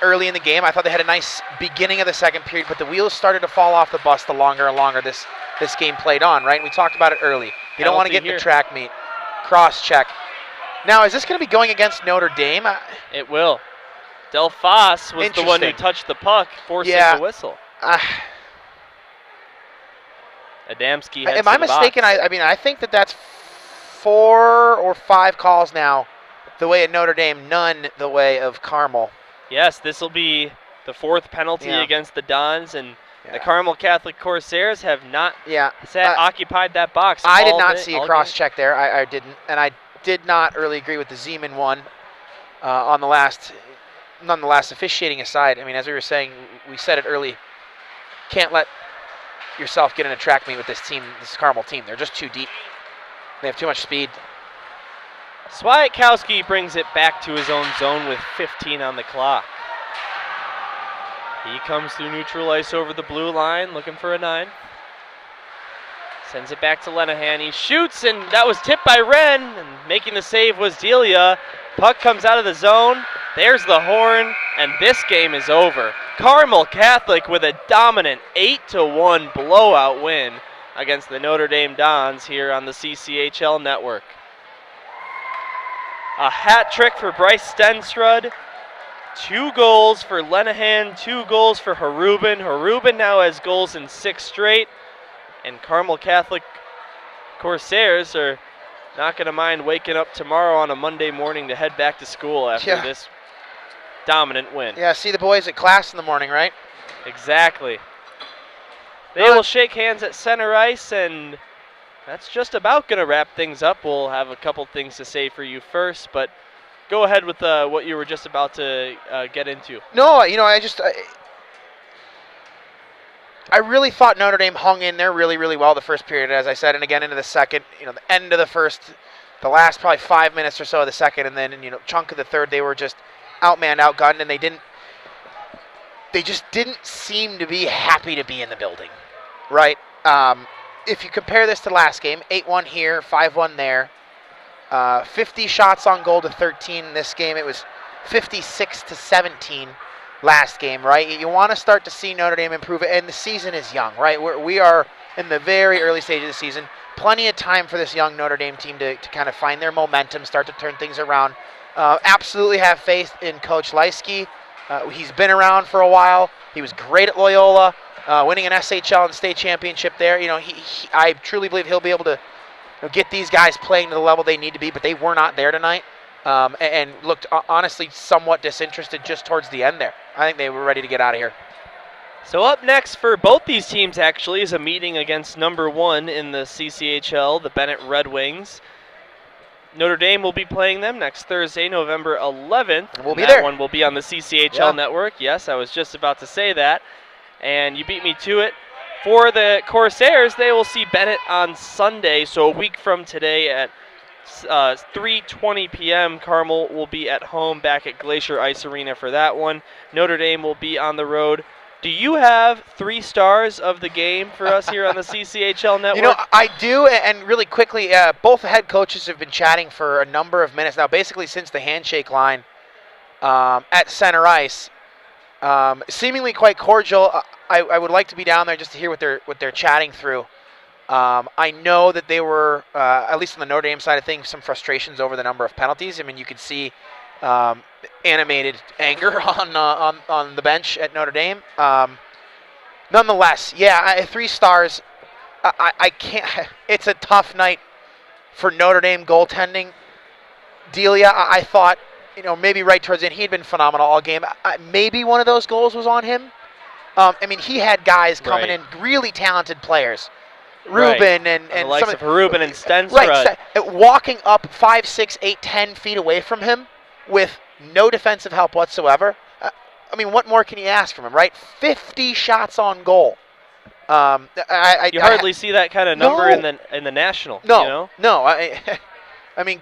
early in the game. I thought they had a nice beginning of the second period, but the wheels started to fall off the bus the longer and longer this game played on, right? And we talked about it early. You don't want to get in the track meet. Cross-check. Now, is this going to be going against Notre Dame? It will. Delphos was the one who touched the puck, forcing the whistle. Adamski heads Am I mistaken? I mean, I think that's 4 or 5 calls now the way at Notre Dame, none the way of Carmel. Yes, this will be the 4th penalty against the Dons, and the Carmel Catholic Corsairs have not occupied that box. I did not see a cross-check there. I didn't, and I did not really agree with the Zeman one on the last. Nonetheless, officiating aside, I mean, as we were saying, we said it early, can't let yourself get in a track meet with this team, this Carmel team. They're just too deep. They have too much speed. Swiatkowski brings it back to his own zone with 15 on the clock. He comes through neutral ice over the blue line, looking for a 9. Sends it back to Lenahan. He shoots, and that was tipped by Wren, and making the save was Delia. Puck comes out of the zone. There's the horn, and this game is over. Carmel Catholic with a dominant 8-1 blowout win against the Notre Dame Dons here on the CCHL network. A hat trick for Bryce Stensrud. 2 goals for Lenahan, 2 goals for Harubin. Harubin now has goals in 6 straight, and Carmel Catholic Corsairs are not going to mind waking up tomorrow on a Monday morning to head back to school after this dominant win. Yeah, see the boys at class in the morning, right? Exactly. They will shake hands at center ice, and that's just about going to wrap things up. We'll have a couple things to say for you first, but go ahead with what you were just about to get into. No, you know, I really thought Notre Dame hung in there really, really well the first period, as I said, and again into the second. You know, the end of the first, the last probably 5 minutes or so of the second, and then chunk of the third, they were just outmanned, outgunned, and they just didn't seem to be happy to be in the building, right? If you compare this to last game, 8-1 here, 5-1 there, 50 shots on goal to 13 this game. It was 56-17 last game, right? You want to start to see Notre Dame improve, and the season is young, right? We are in the very early stage of the season. Plenty of time for this young Notre Dame team to kind of find their momentum, start to turn things around. Absolutely have faith in Coach Leisky. He's been around for a while. He was great at Loyola, winning an SHL and state championship there. I truly believe he'll be able to get these guys playing to the level they need to be, but they were not there tonight and looked honestly somewhat disinterested just towards the end there. I think they were ready to get out of here. So up next for both these teams actually is a meeting against number 1 in the CCHL, the Bennett Red Wings. Notre Dame will be playing them next Thursday, November 11th. We'll be there. That one will be on the CCHL network. Yes, I was just about to say that. And you beat me to it. For the Corsairs, they will see Bennett on Sunday, so a week from today at 3:20 p.m. Carmel will be at home back at Glacier Ice Arena for that one. Notre Dame will be on the road. Do you have 3 stars of the game for us here on the CCHL network? I do, and really quickly, both head coaches have been chatting for a number of minutes now, basically since the handshake line at center ice. Seemingly quite cordial. I would like to be down there just to hear what they're chatting through. I know that they were, at least on the Notre Dame side of things, some frustrations over the number of penalties. I mean, you could see animated anger on the bench at Notre Dame. Nonetheless, 3 stars. I can't. It's a tough night for Notre Dame goaltending. Delia, I thought, maybe right towards the end, he'd been phenomenal all game. Maybe one of those goals was on him. I mean, he had guys coming in, really talented players. Ruben and the likes of Ruben and Stensrud. Right, walking up 5, 6, 8, 10 feet away from him with no defensive help whatsoever. I mean, what more can you ask from him, right? 50 shots on goal. You hardly see that kind of number in the national. No, no. I mean,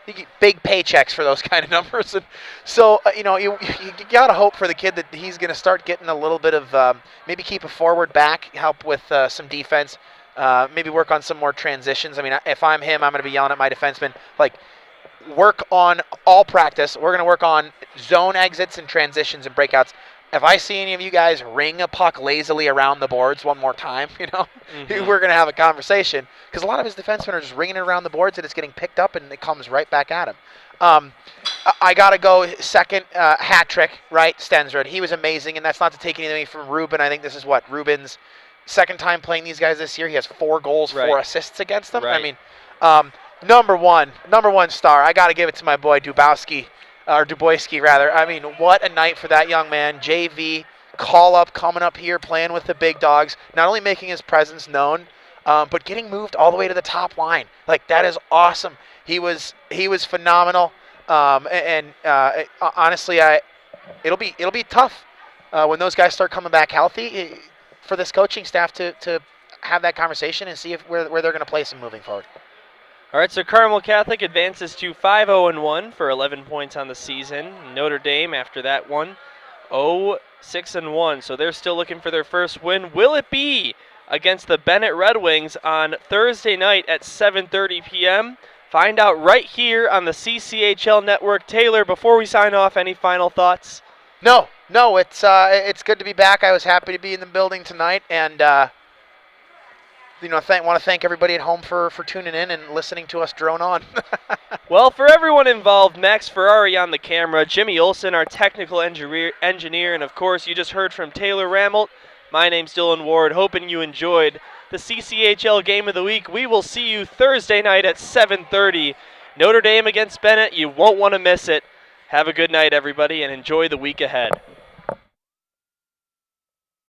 you get big paychecks for those kind of numbers, and so you gotta hope for the kid that he's gonna start getting a little bit of maybe keep a forward back, help with some defense, maybe work on some more transitions. I mean, if I'm him, I'm gonna be yelling at my defenseman like, work on all practice. We're gonna work on zone exits and transitions and breakouts. If I see any of you guys ring a puck lazily around the boards one more time, we're going to have a conversation. Because a lot of his defensemen are just ringing it around the boards and it's getting picked up and it comes right back at him. I got to go second, hat trick, right? Stensrud. He was amazing, and that's not to take anything from Ruben. I think this is Ruben's second time playing these guys this year. He has 4 goals, 4 assists against them. Right. I mean, number one star. I got to give it to my boy Duboski. Or Duboyski, rather. I mean, what a night for that young man. JV, call up, coming up here, playing with the big dogs, not only making his presence known, but getting moved all the way to the top line. Like, that is awesome. He was phenomenal. Honestly, it'll be tough when those guys start coming back healthy for this coaching staff to have that conversation and see where they're going to place him moving forward. All right, so Carmel Catholic advances to 5-0-1 for 11 points on the season. Notre Dame, after that one, 0-6-1. So they're still looking for their first win. Will it be against the Bennett Red Wings on Thursday night at 7:30 p.m.? Find out right here on the CCHL network. Taylor, before we sign off, any final thoughts? No, it's good to be back. I was happy to be in the building tonight, and want to thank everybody at home for tuning in and listening to us drone on. Well, for everyone involved, Max Ferrari on the camera, Jimmy Olson, our technical engineer, and of course, you just heard from Taylor Ramelt. My name's Dylan Ward, hoping you enjoyed the CCHL Game of the Week. We will see you Thursday night at 7:30. Notre Dame against Bennett. You won't want to miss it. Have a good night, everybody, and enjoy the week ahead.